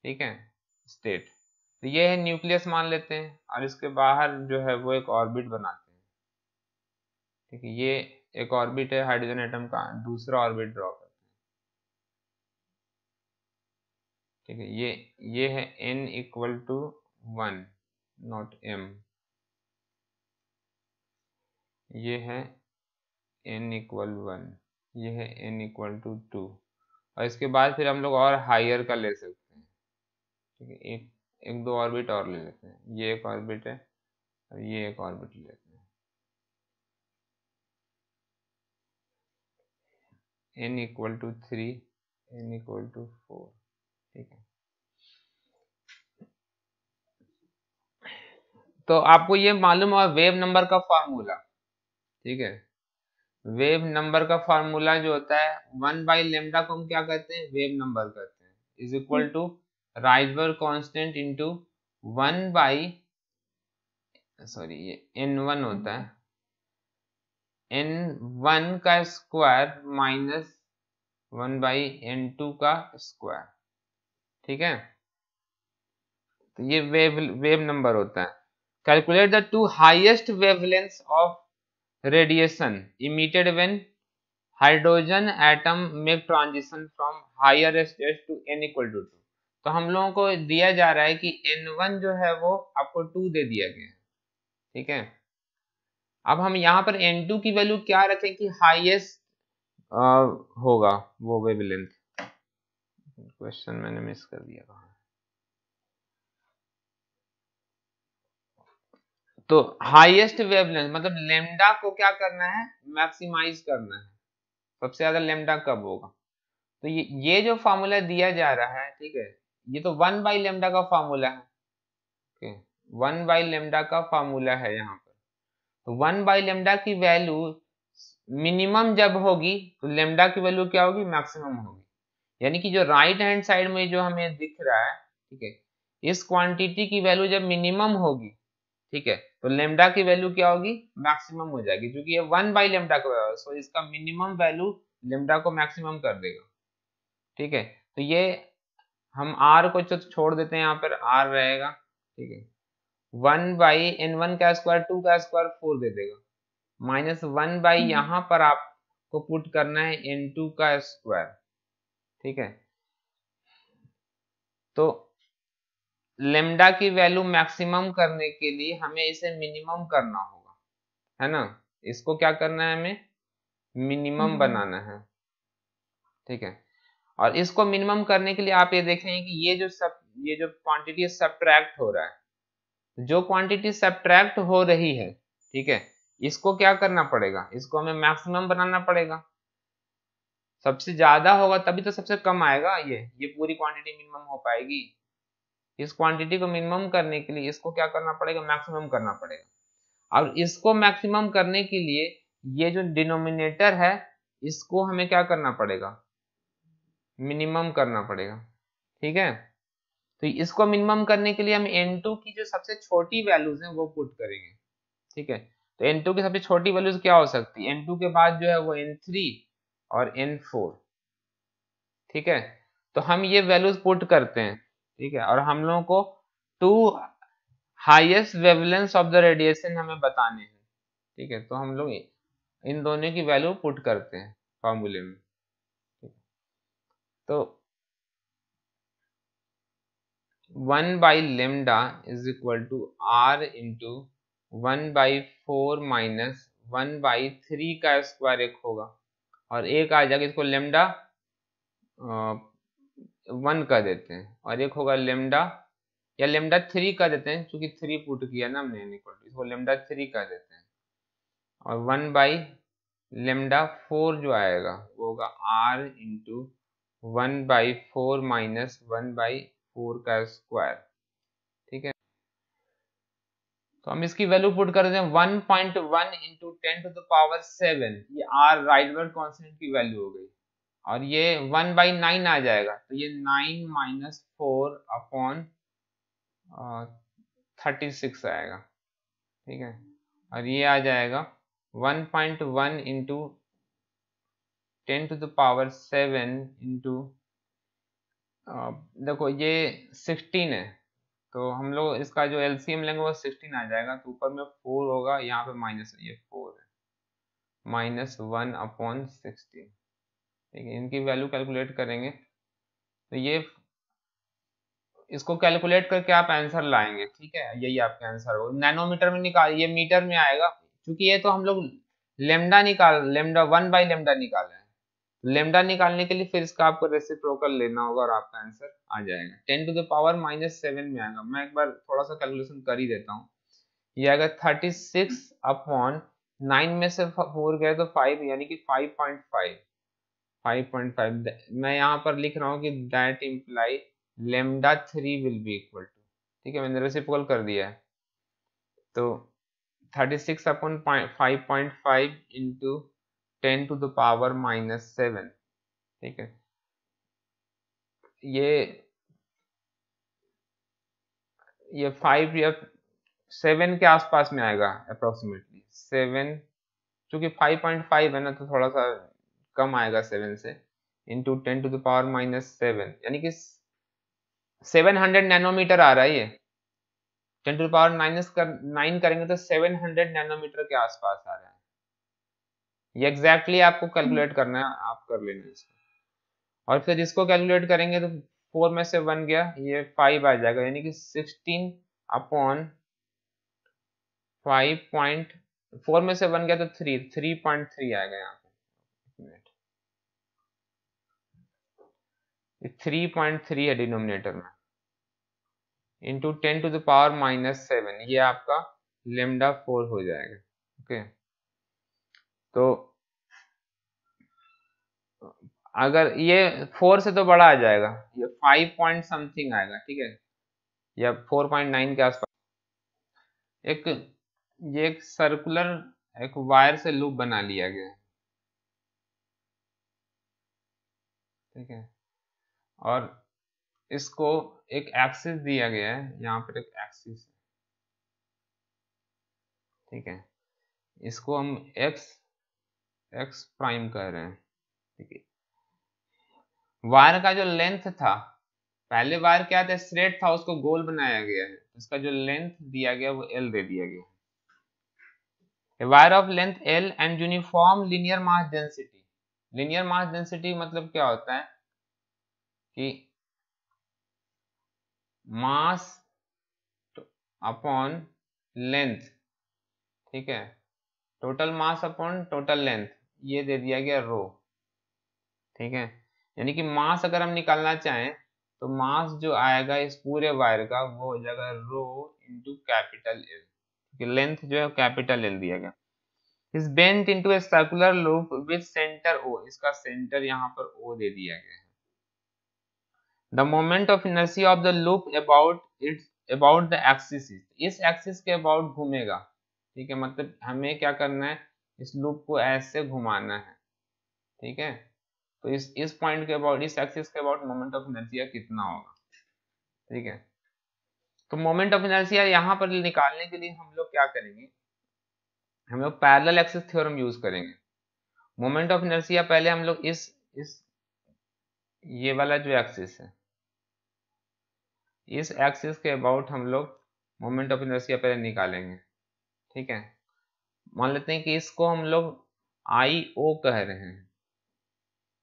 ठीक है, स्टेट, तो ये है न्यूक्लियस मान लेते हैं, और इसके बाहर जो है वो एक ऑर्बिट बनाते हैं, ठीक है, ये एक ऑर्बिट है हाइड्रोजन एटम का, दूसरा ऑर्बिट ड्रॉ करते हैं, ठीक है। ये है n equal to 1 not m, ये है n इक्वल 1, ये है n इक्वल टू 2, और इसके बाद फिर हम लोग और हायर का ले सकते हैं। ठीक है, एक दो ऑर्बिट और ले लेते हैं, ये एक ऑर्बिट है और ये एक ऑर्बिट ले लेते हैं, n equal to 3, n equal to 4। ठीक है, तो आपको ये मालूम है वेव नंबर का फॉर्मूला। ठीक है, वेव नंबर का फॉर्मूला जो होता है 1/λ को हम क्या कहते हैं, वेव नंबर कहते हैं, is equal to Rydberg constant into 1 by, sorry ये n1 होता है, n1 का स्क्वायर माइनस 1/n2 का स्क्वायर। ठीक है, तो ये वेव नंबर होता है। Calculate the two highest wavelengths of radiation emitted when hydrogen atom make transition from higher stage to n equal to 2। तो हम लोगों को दिया जा रहा है कि n1 जो है वो आपको 2 दे दिया गया है। ठीक है, अब हम यहाँ पर n2 की वैल्यू क्या रखें कि हाईएस्ट होगा वो वेवलेंथ। क्वेश्चन मैंने मिस कर दिया कहाँ। तो हाईएस्ट वेवलेंथ मतलब लेमडा को क्या करना है, मैक्सिमाइज करना है, सबसे ज्यादा लेमडा कब होगा। तो ये जो फॉर्मूला दिया जा रहा है, ठीक है, ये तो 1/λ का फॉर्मूला है। ओके, 1/λ का फॉर्मूला है यहाँ पर। तो 1/λ की वैल्यू मिनिमम जब होगी तो लेमडा की वैल्यू क्या होगी, मैक्सिमम होगी। यानी कि जो राइट हैंड साइड में जो हमें दिख रहा है, ठीक है, इस क्वांटिटी की वैल्यू जब मिनिमम होगी, ठीक है, तो लेमडा की वैल्यू क्या होगी, मैक्सिमम हो जाएगी, क्योंकि ये 1/λ का है, सो इसका मिनिमम वैल्यू लेमडा को मैक्सिमम कर देगा। ठीक है, तो ये हम r को छोड़ देते हैं, यहाँ पर r रहेगा। ठीक है, 1/n1 का स्क्वायर 2 का स्क्वायर 4 दे देगा, माइनस 1 यहाँ पर आपको पुट करना है n2 का स्क्वायर। ठीक है, तो लेमडा की वैल्यू मैक्सिमम करने के लिए हमें इसे मिनिमम करना होगा, है ना। इसको क्या करना है, हमें मिनिमम बनाना है। ठीक है, और इसको मिनिमम करने के लिए आप ये देखेंगे कि ये जो क्वांटिटी सब्ट्रैक्ट हो रहा है, जो क्वांटिटी सब्ट्रैक्ट हो रही है, ठीक है, इसको क्या करना पड़ेगा, इसको हमें मैक्सिमम बनाना पड़ेगा। सबसे ज्यादा होगा तभी तो सबसे कम आएगा, ये पूरी क्वांटिटी मिनिमम हो पाएगी। इस क्वांटिटी को मिनिमम करने के लिए इसको क्या करना पड़ेगा, मैक्सिमम करना पड़ेगा। और इसको मैक्सिमम करने के लिए ये जो डिनोमिनेटर है इसको हमें क्या करना पड़ेगा, मिनिमम करना पड़ेगा। ठीक है, तो इसको मिनिमम करने के लिए हम n2 की जो सबसे छोटी वैल्यूज हैं वो पुट करेंगे। ठीक है, तो n2 की सबसे छोटी वैल्यूज क्या हो सकती है, n2 के बाद जो है वो n3 और n4। ठीक है, तो हम ये वैल्यूज पुट करते हैं। ठीक है, और हम लोगों को two highest wavelengths of the radiation हमें बताने हैं। ठीक है, तो हम लोग इन दोनों की वैल्यू पुट करते हैं फॉर्मूले में। तो 1/λ is equal to r into 1/4 minus 1/3 का स्क्वायर एक होगा, और एक आ जाएगा, इसको लेमडा 1 कर देते हैं, और एक होगा लेमडा या लेमडा 3 कर देते हैं, क्योंकि 3 पुट किया ना हमने, इसको लेमडा 3 कर देते हैं, और 1/λ4 जो आएगा वो होगा r इंटू 1/4 माइनस 1/4 का स्क्वायर। ठीक है, तो हम इसकी वैल्यू पुट कर देते हैं 1.1 इंटू 10⁻7, ये r राइटबर्ग कांस्टेंट की वैल्यू हो गई, और ये 1/9 आ जाएगा, तो ये 9 माइनस 4 अपॉन 36 आएगा। ठीक है, और ये आ जाएगा 1.1 इंटू 10⁻7 इंटू देखो ये 16 है, तो हम लोग इसका जो एलसीएम लेंगे वो 16 आ जाएगा, तो ऊपर में 4 होगा, यहाँ पे माइनस, ये 4 है, माइनस 1 अपॉन 16। ठीक है, इनकी वैल्यू कैलकुलेट करेंगे तो ये इसको कैलकुलेट करके आप आंसर लाएंगे, ठीक है, यही आपका आंसर होगा। नैनोमीटर में निकाल, ये मीटर में आएगा, क्योंकि ये तो हम लोग लेमडा 1/λ निकाला है। लेमडा निकालने के लिए फिर इसका आपको रेसिप्रोकल लेना होगा और आपका आंसर आ जाएगा। 10⁻⁻7 में आएगा। मैं एक बार थोड़ा सा कैलकुलेशन कर ही देता हूँ। ये आएगा 36/9 में से 4 गए तो 5, यानी कि 5.5। मैं यहाँ पर लिख रहा हूँ कि that imply λ3 will be equal to, ठीक है, मैंने रेसिप्रोकल कर दिया है। तो 36/5.5 इंटू 10⁻⁻7, ठीक है, ये 5 या 7 के आसपास में आएगा अप्रोक्सीमेटली 7, क्योंकि 5.5 है ना, तो थोड़ा सा कम आएगा 7 से, इंटू 10⁻⁻7, यानी कि 700 नैनोमीटर आ रहा है ये। 10⁻9 करेंगे तो 700 नैनोमीटर के आसपास आ रहा है। ये एग्जैक्टली आपको कैलकुलेट करना है, आप कर लेना इसको। और फिर इसको कैलकुलेट करेंगे तो 4 में से 1 गया, ये 5 आ जाएगा, यानी कि 16/5.4 में से 1 गया तो 3.3 आएगा यहाँ पे। 3.3 है डिनोमिनेटर में, इंटू 10⁻⁻7, ये आपका λ4 हो जाएगा। ओके, तो अगर ये 4 से तो बड़ा आ जाएगा, ये 5 पॉइंट समथिंग आएगा, ठीक है, या 4.9 के आसपास। ये एक सर्कुलर एक वायर से लूप बना लिया गया है, ठीक है, और इसको एक एक्सिस दिया गया है, यहाँ पर एक एक्सिस, ठीक है, इसको हम एक्स प्राइम कह रहे हैं, ठीक है। वायर का जो लेंथ था, पहले वायर क्या था, स्ट्रेट था, उसको गोल बनाया गया है, इसका जो लेंथ दिया गया वो एल दे दिया गया। A wire of length L and uniform linear mass density. Linear mass density मतलब क्या होता है कि मास अपॉन लेंथ, ठीक है, total mass upon total length, ये दे दिया गया रो, ठीक है, यानी कि मास अगर हम निकालना चाहें तो मास जो आएगा इस पूरे वायर का वो हो जाएगा rho into capital L, length जो है कैपिटल एल दिया गया। is bent into a circular loop with center O, इसका सेंटर यहाँ पर O दे दिया गया है। The moment of inertia of the loop about the axis, इस एक्सिस के अबाउट घूमेगा, ठीक है, मतलब हमें क्या करना है, इस लूप को ऐसे घुमाना है, ठीक है, तो इस पॉइंट के अबाउट, इस एक्सिस के अबाउट मोमेंट ऑफ इनर्शिया कितना होगा, ठीक है। तो मोमेंट ऑफ इनर्शिया यहाँ पर निकालने के लिए हम लोग क्या करेंगे, हम लोग पैरेलल एक्सिस थ्योरम यूज करेंगे। मोमेंट ऑफ इनर्शिया पहले हम लोग इस ये वाला जो एक्सिस है, इस एक्सिस के अबाउट हम लोग मोमेंट ऑफ इनर्शिया पहले निकालेंगे, ठीक है। मान लेते हैं कि इसको हम लोग आई ओ कह रहे हैं,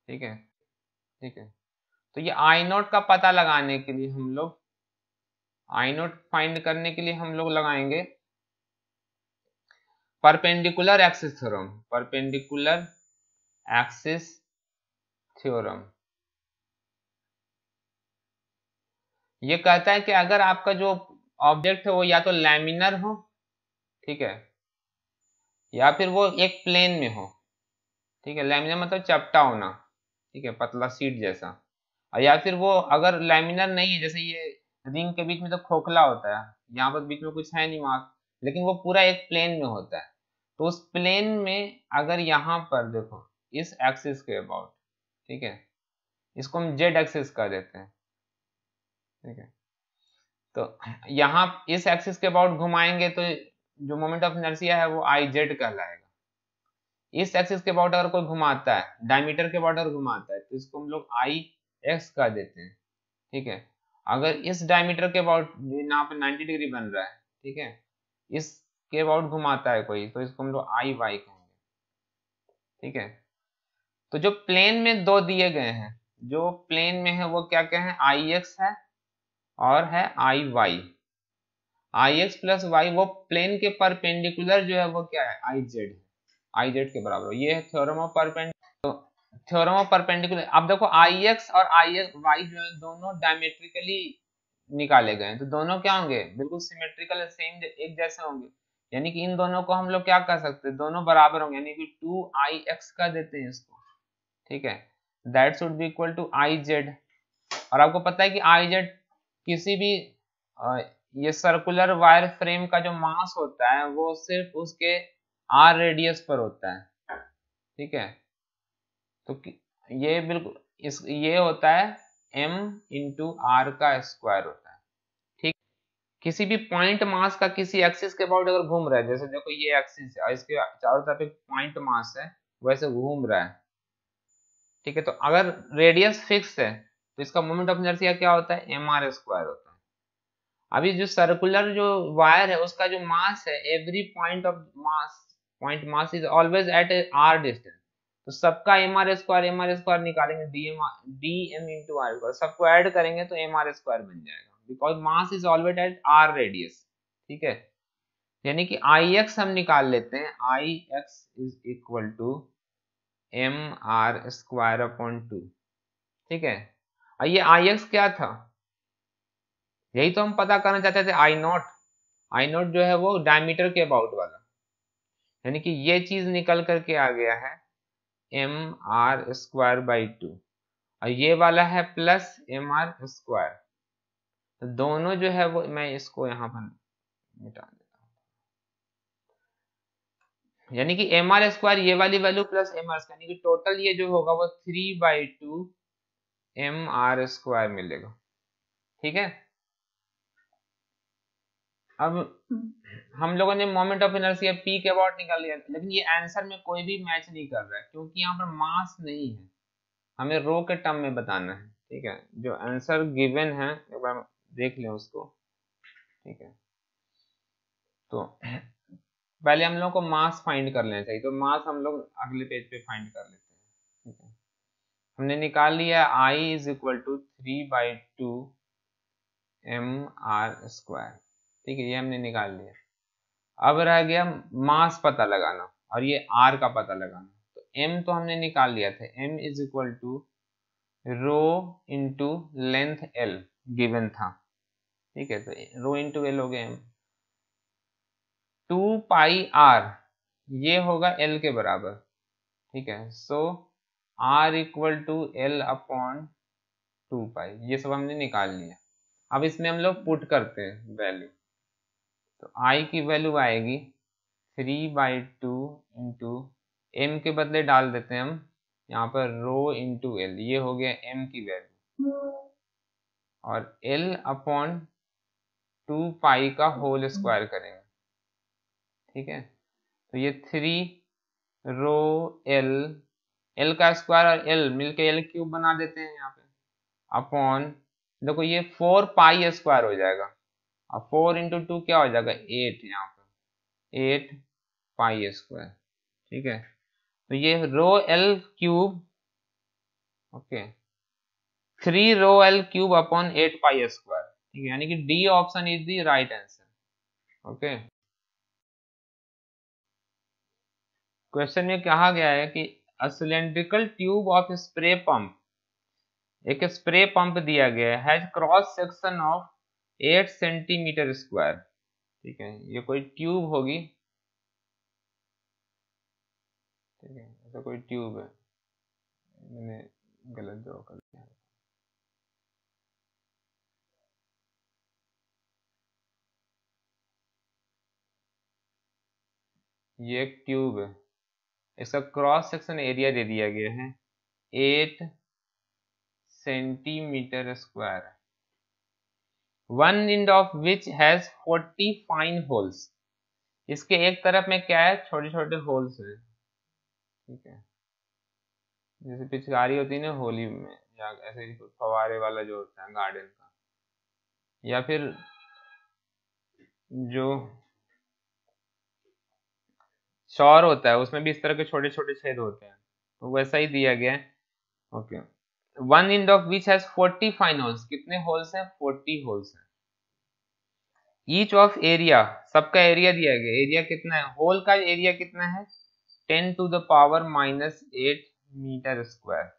ठीक है, ठीक है, तो ये आई नोट का पता लगाने के लिए हम लोग, आई नोट फाइंड करने के लिए हम लोग लगाएंगे perpendicular axis theorem, perpendicular axis theorem. ये कहता है कि अगर आपका जो ऑब्जेक्ट है वो या तो लैमिनर हो, ठीक है, या फिर वो एक प्लेन में हो, ठीक है, लैमिनर मतलब चपटा होना, ठीक है, पतला सीट जैसा, और या फिर वो अगर लैमिनर नहीं है, जैसे ये रिंग के बीच में तो खोखला होता है, यहाँ पर बीच में कुछ है नहीं मास, लेकिन वो पूरा एक प्लेन में होता है, तो उस प्लेन में अगर यहाँ पर देखो इस एक्सिस के अबाउट, ठीक है, इसको हम जेड एक्सिस कर देते हैं, ठीक है, तो यहाँ इस एक्सिस के अबाउट घुमाएंगे तो जो मोमेंट ऑफ इनर्शिया है वो आई जेड कहलाएगा। इस एक्सिस के अबाउट अगर कोई घुमाता है, डायमीटर के अबाउट अगर घुमाता है, तो इसको हम लोग आई एक्स कह देते हैं, ठीक है। अगर इस डायमीटर के अबाउट यहाँ पे 90 डिग्री बन रहा है, ठीक है, इसके अबाउट घुमाता है कोई, तो इसको हम लोग आई वाई कहेंगे, ठीक है। तो जो प्लेन में दो दिए गए हैं, जो प्लेन में है वो क्या क्या है, आई एक्स है और है आई वाई। आई एक्स प्लस वाई वो प्लेन के परपेंडिकुलर जो है वो क्या है, आई जेड, आई जेड के बराबर। ये है theorem of perpendicular. Theorem of perpendicular. अब देखो आई एक्स और आई एक्स वाई जो है दोनों डायमेट्रिकली निकाले गए हैं, तो दोनों क्या होंगे, बिल्कुल सिमेट्रिकल सेम एक जैसे होंगे। यानी कि इन दोनों को हम लोग क्या कर सकते हैं, दोनों बराबर होंगे, यानी कि 2i x का देते हैं इसको, ठीक है। That should be equal to I Z. और आपको पता है कि आई जेड किसी भी ये सर्कुलर वायर फ्रेम का जो मास होता है वो सिर्फ उसके आर रेडियस पर होता है, ठीक है। तो ये बिल्कुल ये होता है m इंटू आर का स्क्वायर होता है, ठीक। किसी भी पॉइंट मास का किसी एक्सिस के अबाउट अगर घूम रहा है, जैसे देखो ये एक्सिस है और इसके चारों तरफ एक पॉइंट मास है, वैसे घूम रहा है, ठीक है। तो अगर रेडियस फिक्स है तो इसका मोमेंट ऑफ इनर्शिया क्या होता है, एम आर स्क्वायर होता है। अभी जो सर्कुलर जो वायर है उसका जो मास है, every point mass is always at R distance, तो सबका एम आर स्क्वायर निकालेंगे, D M into R square, सबको ऐड करेंगे तो एम आर स्क्वायर बन जाएगा, because mass is always at R radius, ठीक है। यानी कि आई एक्स हम निकाल लेते हैं, I X is equal to M R square upon 2, ठीक है। और ये आई एक्स क्या था, यही तो हम पता करना चाहते थे, आई नॉट जो है वो डायमीटर के अबाउट वाला, यानी कि ये चीज निकल करके आ गया है एम आर स्क्वायर बाई 2, और ये वाला है प्लस एम आर स्क्वायर। तो दोनों जो है वो मैं इसको यहाँ पर मिटा देता हूँ, यानी कि एम आर स्क्वायर ये वाली value plus M R square, यानी कि टोटल ये जो होगा वो 3/2 एम आर स्क्वायर मिलेगा, ठीक है। अब हम लोगों ने मोमेंट ऑफ इनर्शिया पी के अबाउट निकाल लिया, लेकिन ये आंसर में कोई भी मैच नहीं कर रहा है क्योंकि यहाँ पर मास नहीं है, हमें रो के टर्म में बताना है, ठीक है। जो आंसर गिवन है एक बार देख लें उसको, ठीक है। तो पहले हम लोग को मास फाइंड कर लेना चाहिए, तो मास हम लोग अगले पेज पे फाइंड कर लेते हैं, ठीक है। हमने निकाल लिया I is equal to 3/2 M R square, ठीक है, ये हमने निकाल लिया। अब रह गया मास पता लगाना और ये आर का पता लगाना। तो m तो हमने निकाल लिया था, m is equal to rho into length l given था, ठीक है। तो रो इंटू एल हो गया m, 2πr ये होगा l के बराबर, ठीक है। So r equal to L upon 2π, ये सब हमने निकाल लिया। अब इसमें हम लोग पुट करते हैं वैल्यू, तो i की वैल्यू आएगी 3/2 इंटू एम के बदले डाल देते हैं हम यहाँ पर रो इंटू एल, ये हो गया m की वैल्यू, और l अपॉन 2π का होल स्क्वायर करेंगे, ठीक है। तो ये 3 रो एल का स्क्वायर और l मिलके l क्यूब बना देते हैं यहाँ पे, अपॉन देखो ये 4π स्क्वायर हो जाएगा, और 4 इंटू 2 क्या हो जाएगा 8, यहाँ पे 8π स्क्वायर, ठीक है। तो ये rho L cube, okay, 3 rho L cube upon 8π square, ठीक है। यानी कि D option is the right answer, okay. Question में कहा गया है कि a cylindrical tube of spray pump, एक स्प्रे पंप दिया गया है, has cross section of 8 centimetre square, ठीक है। ये कोई ट्यूब होगी, ठीक है, ऐसा कोई ट्यूब है, मैंने गलत ड्रॉ कर दिया। ये एक ट्यूब है, इसका क्रॉस सेक्शन एरिया दे दिया गया है 8 centimetre square, one end of which has 40 fine holes, इसके एक तरफ में क्या है, छोटे छोटे होल्स है, ठीक है। जैसे पिचकारी होती है ना होली में, या ऐसे फवारे वाला जो होता है गार्डन का, या फिर जो शॉर होता है उसमें भी इस तरह के छोटे छोटे छेद होते हैं, तो वैसा ही दिया गया है, okay. One end of which has 40 fine holes, कितने होल्स हैं? 40 होल्स हैं। ईच ऑफ एरिया, सबका एरिया दिया गया, एरिया कितना है? होल का एरिया कितना है? 10 to the power -8 metre square.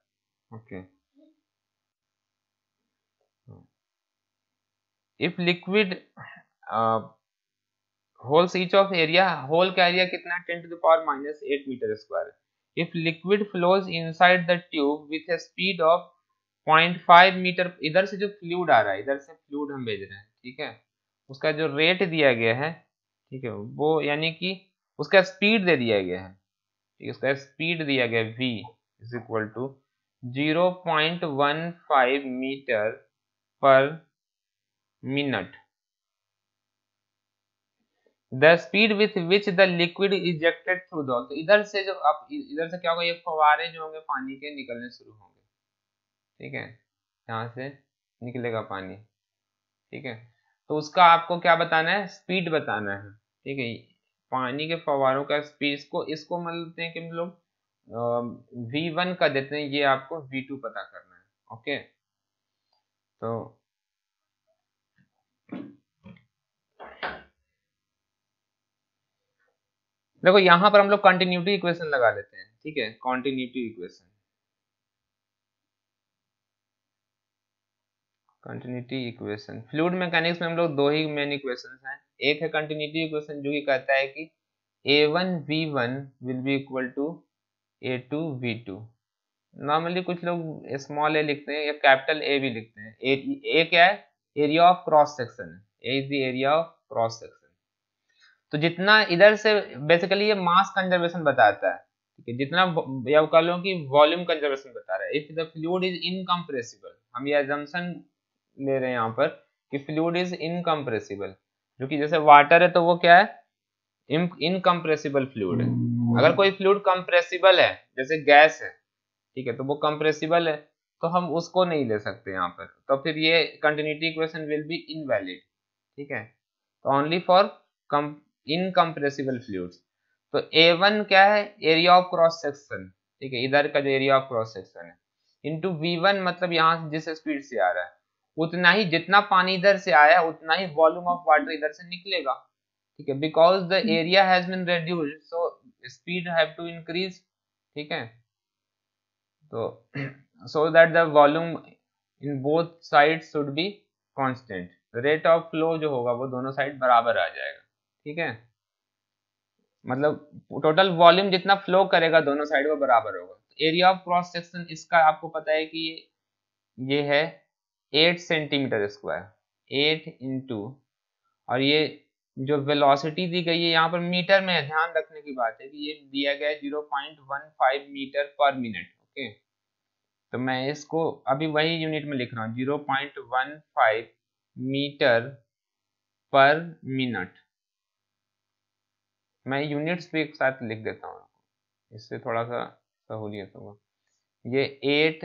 Okay, if liquid holes each of area, hole का एरिया कितना है? 10 to the power -8 metre square. If liquid flows inside the tube with a speed of 0.5 metre, इधर से जो fluid आ रहा है, इधर से फ्लूइड हम भेज रहे हैं, ठीक है, उसका जो रेट दिया गया है, ठीक है, वो यानी कि उसका स्पीड दे दिया गया है, ठीक है, उसका स्पीड दिया गया है v is equal to 0.15 metre पर minute. The speed with which the liquid ejected through the, तो इधर से जो अब इधर से क्या होगा, ये फव्वारे जो होंगे पानी के निकलने शुरू होंगे, ठीक है, यहाँ से निकलेगा पानी, ठीक है, तो उसका आपको क्या बताना है? स्पीड बताना है, ठीक है, पानी के फव्वारों का स्पीड, इसको मान लेते हैं कि हम लोग v1 का देते हैं, ये आपको v2 पता करना है। ओके, तो देखो यहाँ पर हम लोग कंटिन्यूटी इक्वेशन लगा लेते हैं, ठीक है, continuity equation, continuity equation fluid mechanics में हम लोग दो ही मेन इक्वेशंस हैं। एक है कंटिन्यूटी इक्वेशन जो कि कहता है कि a1 v1 will be equal to a2 v2। Normally कुछ लोग स्मॉल ए लिखते हैं या कैपिटल ए भी लिखते हैं। ए क्या है? एरिया ऑफ क्रॉस सेक्शन है, A is the area of cross section. तो जितना इधर से बेसिकली ये मास कंजर्वेशन बताता है, ठीक है, जितना या कह लो कि वॉल्यूम कंजर्वेशन बता रहा है। If the fluid is incompressible, हम ये अजम्पशन ले रहे हैं यहाँ पर कि फ्लूइड इज इनकम्प्रेसिबल, जो कि जैसे वाटर है तो वो क्या है? इनकम्प्रेसिबल फ्लूइड है। अगर कोई फ्लूइड कंप्रेसिबल है जैसे गैस है, ठीक है, तो वो कंप्रेसिबल है, तो हम उसको नहीं ले सकते यहाँ पर, तो फिर ये continuity equation will be invalid, ठीक है, तो ओनली फॉर इनकम्प्रेसिबल फ्लूइड्स। तो A1 क्या है? एरिया ऑफ क्रॉस सेक्शन, ठीक है, इधर का जो एरिया ऑफ क्रॉस सेक्शन है, इंटू V1 मतलब यहाँ से जिस स्पीड से आ रहा है उतना ही, जितना पानी इधर से आया उतना ही वॉल्यूम ऑफ वाटर इधर से निकलेगा, ठीक है, because the area has been reduced so speed have to increase, ठीक है, तो so that the volume in both sides should be constant, rate of flow जो होगा वो दोनों साइड बराबर आ जाएगा, ठीक है, मतलब टोटल वॉल्यूम जितना फ्लो करेगा दोनों साइड वो बराबर होगा। एरिया ऑफ क्रॉस सेक्शन इसका आपको पता है कि ये है 8 सेंटीमीटर स्क्वायर, 8 इंटू, और ये जो वेलोसिटी दी गई है यहाँ पर मीटर में है, ध्यान रखने की बात है कि ये दिया गया है 0.15 मीटर पर मिनट। ओके, तो मैं इसको अभी वही यूनिट में लिख रहा हूँ, 0.15 मीटर पर मिनट। मैं यूनिट्स भी एक साथ लिख देता हूँ, इससे थोड़ा सा सहूलियत होगा। ये 8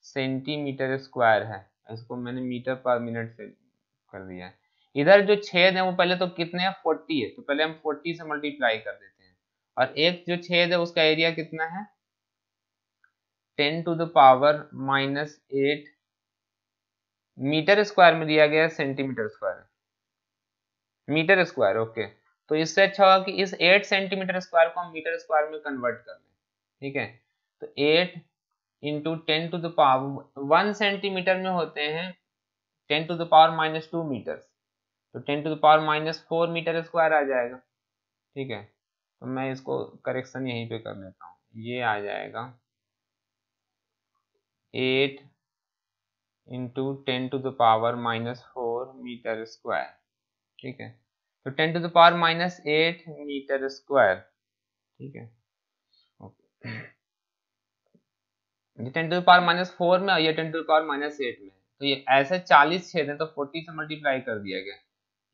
सेंटीमीटर स्क्वायर है, इसको मैंने मीटर पर मिनट से कर दिया है। इधर जो छेद है वो पहले तो कितने हैं? 40 है, तो पहले हम 40 से मल्टीप्लाई कर देते हैं, और एक जो छेद है उसका एरिया कितना है? 10 to the power -8 metre square में दिया गया है, centimetre square, metre square. Okay, तो इससे अच्छा होगा कि इस 8 सेंटीमीटर स्क्वायर को हम मीटर स्क्वायर में कन्वर्ट कर लें, ठीक है, तो 8 into 10 to the power, 1 centimetre में होते हैं 10 टू द पावर -2 मीटर, तो 10 to the power -4 metre square आ जाएगा, ठीक है, तो मैं इसको करेक्शन यहीं पे कर लेता हूँ, ये आ जाएगा 8 into 10 to the power -4 metre square, ठीक है, तो 10 to the power -8 metre square, ठीक है, ये 10 टू द पावर -4 में और ये 10 टू द पावर -8 में, तो ये ऐसे 40 छेद है तो 40 से मल्टीप्लाई कर दिया गया,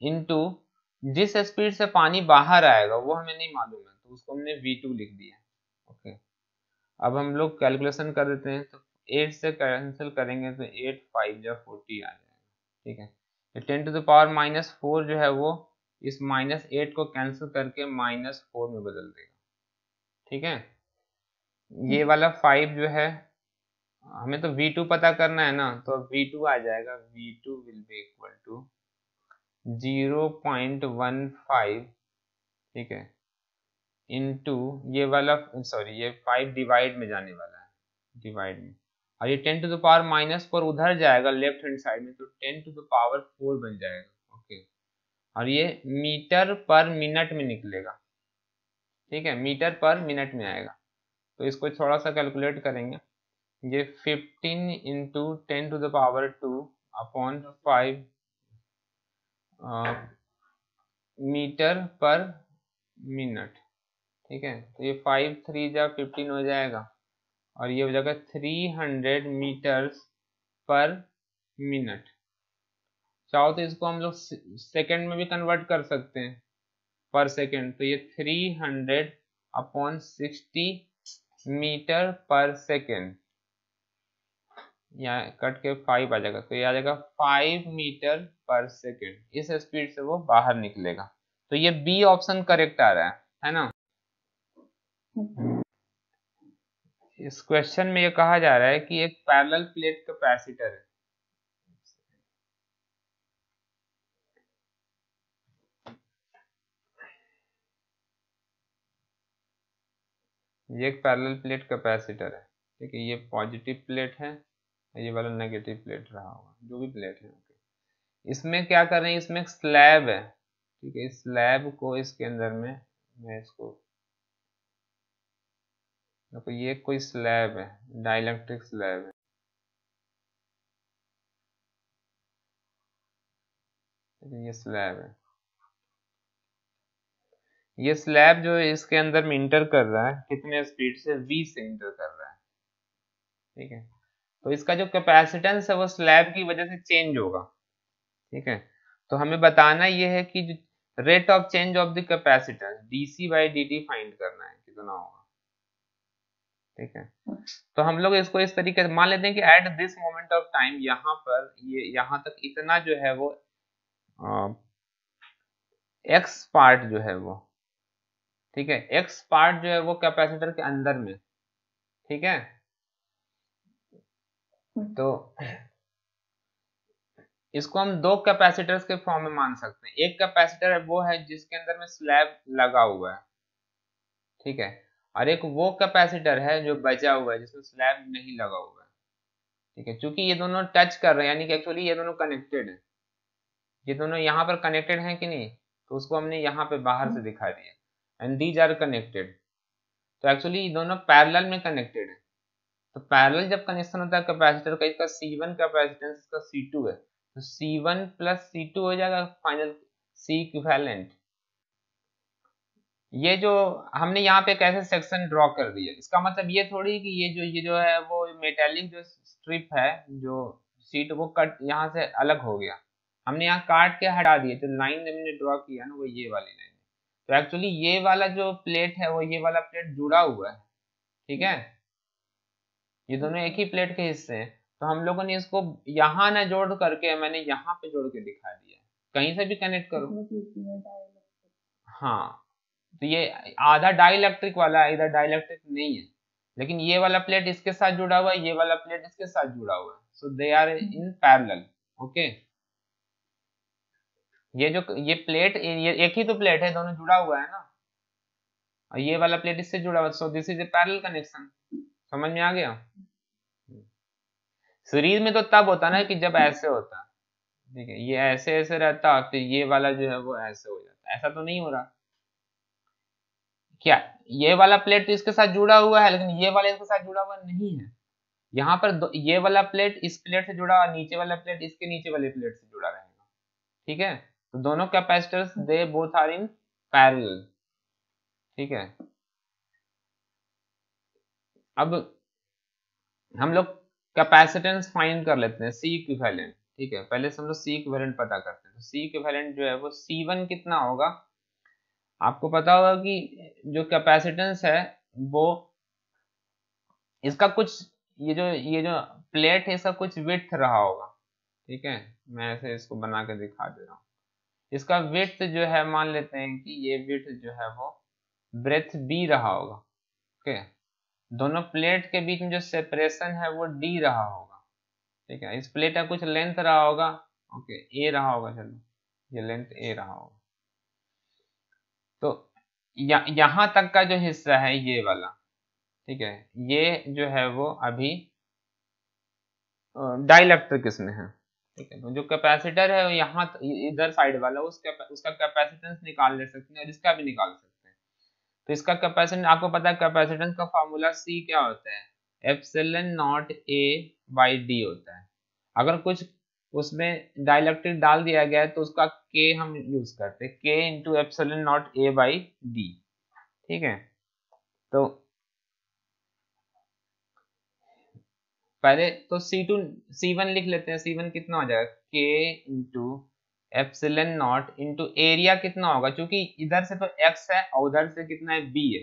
इनटू जिस स्पीड से पानी बाहर आएगा वो हमें नहीं मालूम है, तो उसको हमने V2 लिख दिया। ओके, अब हम लोग कैलकुलेशन कर देते हैं, तो 8 से कैंसिल करेंगे तो 8 5 जा 40 आ जाएगा, ठीक है, 10 टू द पावर -4 जो है वो इस -8 को कैंसिल करके -4 में बदल देगा, ठीक है, ये वाला 5 जो है हमें तो V2 पता करना है ना, तो अब V2 आ जाएगा, V2 will be equal to 0.15, ठीक है, इनटू ये वाला, सॉरी ये 5 डिवाइड में जाने वाला है, डिवाइड में, और ये 10 टू द पावर -4 उधर जाएगा लेफ्ट हैंड साइड में, तो 10 टू द पावर 4 बन जाएगा, ओके। और ये मीटर पर मिनट में निकलेगा, ठीक है, मीटर पर मिनट में आएगा। तो इसको थोड़ा सा कैलकुलेट करेंगे, ये 15 into 10 to the power 2 upon 5 metre पर मिनट, ठीक है। तो ये 5 3 जा 15 हो जाएगा, और ये हो जाएगा 300 मीटर्स पर मिनट। चाहो तो इसको हम लोग सेकंड में भी कन्वर्ट कर सकते हैं, पर सेकंड, तो ये 300 अपॉन 60 मीटर पर सेकंड, यहाँ कट के 5 आ जाएगा, तो ये आ जाएगा 5 मीटर पर सेकंड, इस स्पीड से वो बाहर निकलेगा। तो ये बी ऑप्शन करेक्ट आ रहा है ना। इस क्वेश्चन में ये कहा जा रहा है कि एक पैरेलल प्लेट कैपेसिटर है, ये एक पैरेलल प्लेट कैपेसिटर है, ठीक है, ये पॉजिटिव प्लेट है, ये वाला नेगेटिव प्लेट रहा होगा, जो भी प्लेट है, ओके। इसमें क्या कर रहे हैं, इसमें एक स्लैब है, ठीक है, इस स्लैब को इसके अंदर में मैं इसको, देखो ये कोई स्लैब है, डाइलेक्ट्रिक स्लैब है, ये स्लैब है, ये स्लैब जो है इसके अंदर में इंटर कर रहा है, कितने स्पीड से, v से इंटर कर रहा है, ठीक है। तो इसका जो कैपेसिटेंस है वो स्लैब की वजह से चेंज होगा, ठीक है। तो हमें बताना ये है कि rate of change of the capacitance dc/dt find करना है, कितना होगा, ठीक है। तो हम लोग इसको इस तरीके से मान लेते हैं कि at this moment of time, यहाँ पर ये यहाँ तक इतना जो है वो एक्स पार्ट जो है वो, ठीक है, एक्स पार्ट जो है वो कैपेसिटर के अंदर में, ठीक है। तो इसको हम दो कैपेसिटर्स के फॉर्म में मान सकते हैं, एक कैपेसिटर वो है जिसके अंदर में स्लैब लगा हुआ है, ठीक है, और एक वो कैपेसिटर है जो बचा हुआ है जिसमें स्लैब नहीं लगा हुआ है, ठीक है। चूंकि ये दोनों टच कर रहे हैं, यानी कि एक्चुअली ये दोनों कनेक्टेड है, ये दोनों यहाँ पर कनेक्टेड हैं कि नहीं, तो उसको हमने यहाँ पे बाहर से दिखा दिया, एंड दीज आर कनेक्टेड। तो एक्चुअली ये दोनों पैरेलल में कनेक्टेड है। तो पैरेलल जब कनेक्शन होता है कैपेसिटर का, इसका C1 कैपेसिटेंस, इसका C2 है, तो C1 प्लस C2 हो जाएगा फाइनल C इक्विवेलेंट। ये जो हमने यहाँ पे कैसे सेक्शन ड्रॉ कर दिया, इसका मतलब ये थोड़ी कि ये जो है वो मेटेलिक जो स्ट्रिप है, जो सीट, वो कट यहाँ से अलग हो गया, हमने यहाँ काट के हटा दिया, जो लाइन हमने ड्रॉ किया ना वो ये वाली लाइन है। तो एक्चुअली ये वाला जो प्लेट है वो ये वाला प्लेट जुड़ा हुआ है, ठीक है, ये दोनों एक ही प्लेट के हिस्से हैं। तो हम लोगों ने इसको यहाँ ना जोड़ करके मैंने यहाँ पे जोड़ के दिखा दिया, कहीं से भी कनेक्ट करो। हाँ, तो ये आधा डाइलेक्ट्रिक वाला है, इधर डाइलेक्ट्रिक नहीं है, लेकिन ये वाला प्लेट इसके साथ जुड़ा हुआ है, ये वाला प्लेट इसके साथ जुड़ा हुआ है, so they are in parallel, okay. ये प्लेट, ये एक ही तो प्लेट है, दोनों जुड़ा हुआ है ना, और ये वाला प्लेट इससे जुड़ा हुआ है, so this is a parallel connection. समझ में आ गया। सीरीज में तो तब होता ना कि जब ऐसे होता, ठीक है, ये ऐसे ऐसे रहता, फिर ये वाला जो है वो ऐसे हो जाता, ऐसा तो नहीं हो रहा। क्या ये वाला प्लेट तो इसके साथ जुड़ा हुआ है, लेकिन ये वाला इसके साथ जुड़ा हुआ नहीं है, यहाँ पर ये वाला प्लेट इस प्लेट से जुड़ा और नीचे वाला प्लेट इसके नीचे वाले प्लेट से जुड़ा रहेगा, ठीक है। तो दोनों capacitors they both are in parallel, ठीक है। अब हम लोग कैपेसिटेंस फाइंड कर लेते हैं, सी इक्विवेलेंट, ठीक है। पहले से हम लोग सी इक्विवेलेंट पता करते हैं, तो सी इक्विवेलेंट जो है वो C1 कितना होगा, आपको पता होगा कि जो कैपेसिटेंस है वो इसका कुछ, ये जो प्लेट है इसका कुछ विड्थ रहा होगा, ठीक है। मैं ऐसे इसको बना के दिखा दे रहा हूँ, इसका विड्थ जो है मान लेते हैं कि ये विड्थ जो है वो ब्रेथ B रहा होगा, ओके। दोनों प्लेट के बीच में जो सेपरेशन है वो डी रहा होगा, ठीक है। इस प्लेट का कुछ लेंथ रहा होगा, ओके, ए रहा होगा, चलो ये लेंथ ए रहा होगा। तो यहाँ तक का जो हिस्सा है ये वाला, ठीक है, ये जो है वो अभी डाइलेक्ट्रिक इसमें है, ठीक है। तो जो कैपेसिटर है यहाँ इधर साइड वाला उसका कैपेसिटेंस निकाल ले सकते हैं और इसका भी निकाल सकते हैं। तो इसका कैपेसिटेंस आपको पता है, कैपेसिटेंस का फॉर्मूला सी क्या होता है, epsilon not a by D होता है। अगर कुछ उसमें डाइलेक्ट्रिक डाल दिया गया है तो उसका के हम यूज करते हैं, के into epsilon not a by D, ठीक है। तो पहले तो C1 लिख लेते हैं। C1 कितना हो जाएगा, K into epsilon not into area कितना होगा, क्योंकि इधर से तो X है और उधर से कितना है, B है,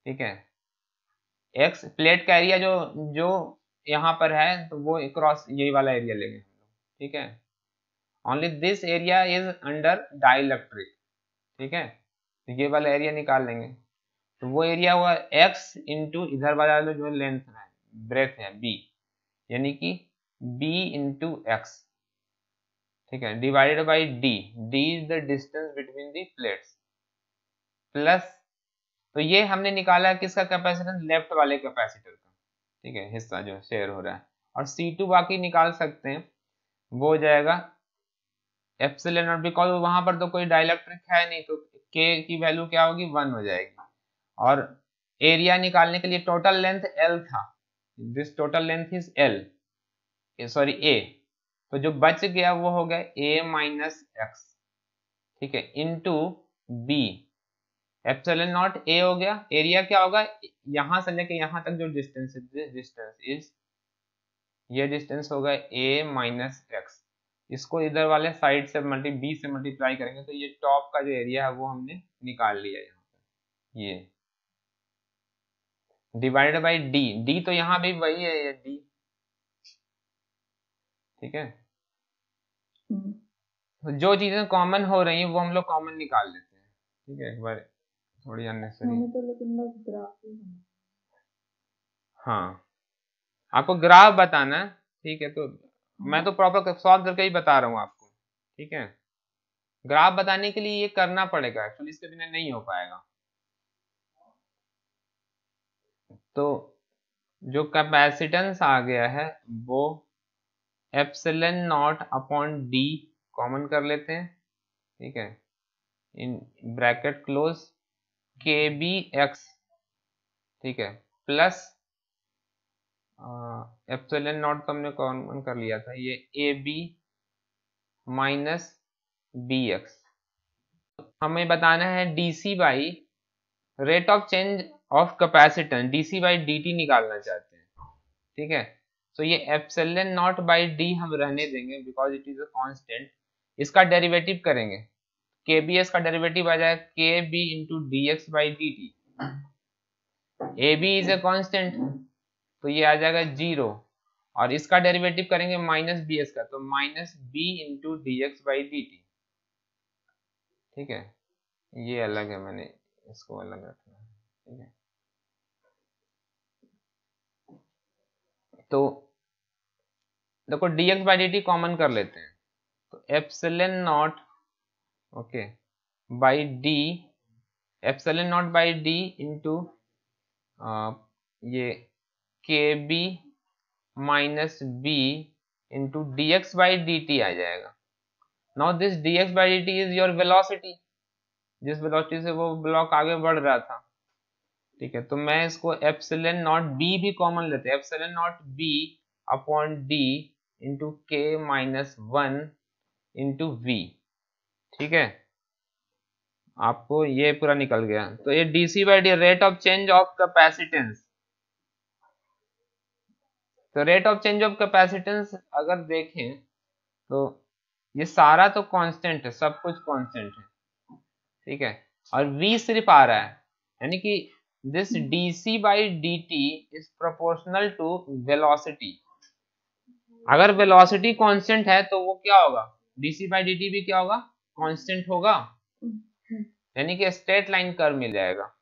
ठीक है। X प्लेट का एरिया जो जो यहाँ पर है तो वो क्रॉस यही वाला एरिया लेंगे हम लोग, ठीक है। Only this area is under dielectric, ठीक है। तो ये वाला एरिया निकाल लेंगे, तो वो एरिया हुआ X इंटू इधर वाला जो लेंथ है, ब्रेथ है B, यानी कि B इंटू एक्स, ठीक है, divided by D. D is the distance between the plates, plus, तो ये हमने निकाला किसका कैपेसिटेंस, लेफ्ट वाले कैपेसिटर का, ठीक है, हिस्सा जो शेयर हो रहा है। और C2 बाकी निकाल सकते हैं, वो हो जाएगा एप्सिलॉन नॉट, बिकॉज वहां पर तो कोई डाइलेक्ट्रिक है नहीं, तो K की वैल्यू क्या होगी, 1 हो जाएगी। और एरिया निकालने के लिए टोटल लेंथ L था, this total length is L, sorry A, तो जो बच गया वो हो गया A माइनस एक्स, ठीक है, into b, epsilon naught A हो गया, एरिया क्या होगा, यहां से लेके यहां तक जो डिस्टेंस है, दिस डिस्टेंस इज, ये डिस्टेंस होगा A माइनस एक्स। इसको इधर वाले साइड से B से मल्टीप्लाई करेंगे तो ये टॉप का जो एरिया है वो हमने निकाल लिया यहाँ पे, ये डिवाइडेड बाई डी। डी तो यहाँ भी वही है, ये डी, ठीक है। जो चीजें कॉमन हो रही हैं वो हम लोग कॉमन निकाल लेते हैं, ठीक है। एक बार थोड़ी अननेसेसरी, तो लेकिन बस ग्राफ ही है। हाँ, आपको ग्राफ बताना है, ठीक है। तो मैं तो प्रॉपर सॉल्व करके ही बता रहा हूँ आपको, ठीक है। ग्राफ बताने के लिए ये करना पड़ेगा, एक्चुअली इसके बिना नहीं हो पाएगा। तो जो कैपेसिटेंस आ गया है वो epsilon not upon D common कर लेते हैं, ठीक है, इन ब्रैकेट क्लोज, के बी एक्स, ठीक है, प्लस एप्सिलॉन नॉट तो हमने कॉमन कर लिया था, ये a b minus b x. हमें बताना है dc by rate of change of capacitance, dc by d निकालना चाहते हैं, ठीक है। तो ये एप्सिलॉन नॉट बाई डी हम रहने देंगे because it is a constant. इसका डेरिवेटिव करेंगे, के बी एस का डेरिवेटिव आ जाएगा k b into D x by D t, a b is a constant तो ये आ जाएगा 0, और इसका डेरिवेटिव करेंगे माइनस बी एस का, तो minus B into D x by D t, ठीक है। ये अलग है, मैंने इसको अलग रखना है, ठीक है। तो देखो dx by D T common कर लेते हैं, तो epsilon naught, okay, by D, epsilon naught by D into ये के B minus B into D x by D T आ जाएगा। Now this D x by D T is your velocity, जिस velocity से वो ब्लॉक आगे बढ़ रहा था, ठीक है। तो मैं इसको एप्सिलॉन नॉट बी भी कॉमन लेते हैं, epsilon naught B upon D into K minus 1 into V, ठीक है। आपको ये पूरा निकल गया, तो ये DC by D rate of change of capacitance. तो rate of change of capacitance अगर देखें तो ये सारा तो कांस्टेंट है, सब कुछ कांस्टेंट है, ठीक है, और v सिर्फ आ रहा है, यानी कि this dc by dt is proportional to velocity. अगर वेलोसिटी कांस्टेंट है तो वो क्या होगा, dc बाई dt भी क्या होगा, कांस्टेंट होगा, यानी कि स्ट्रेट लाइन कर्व मिल जाएगा।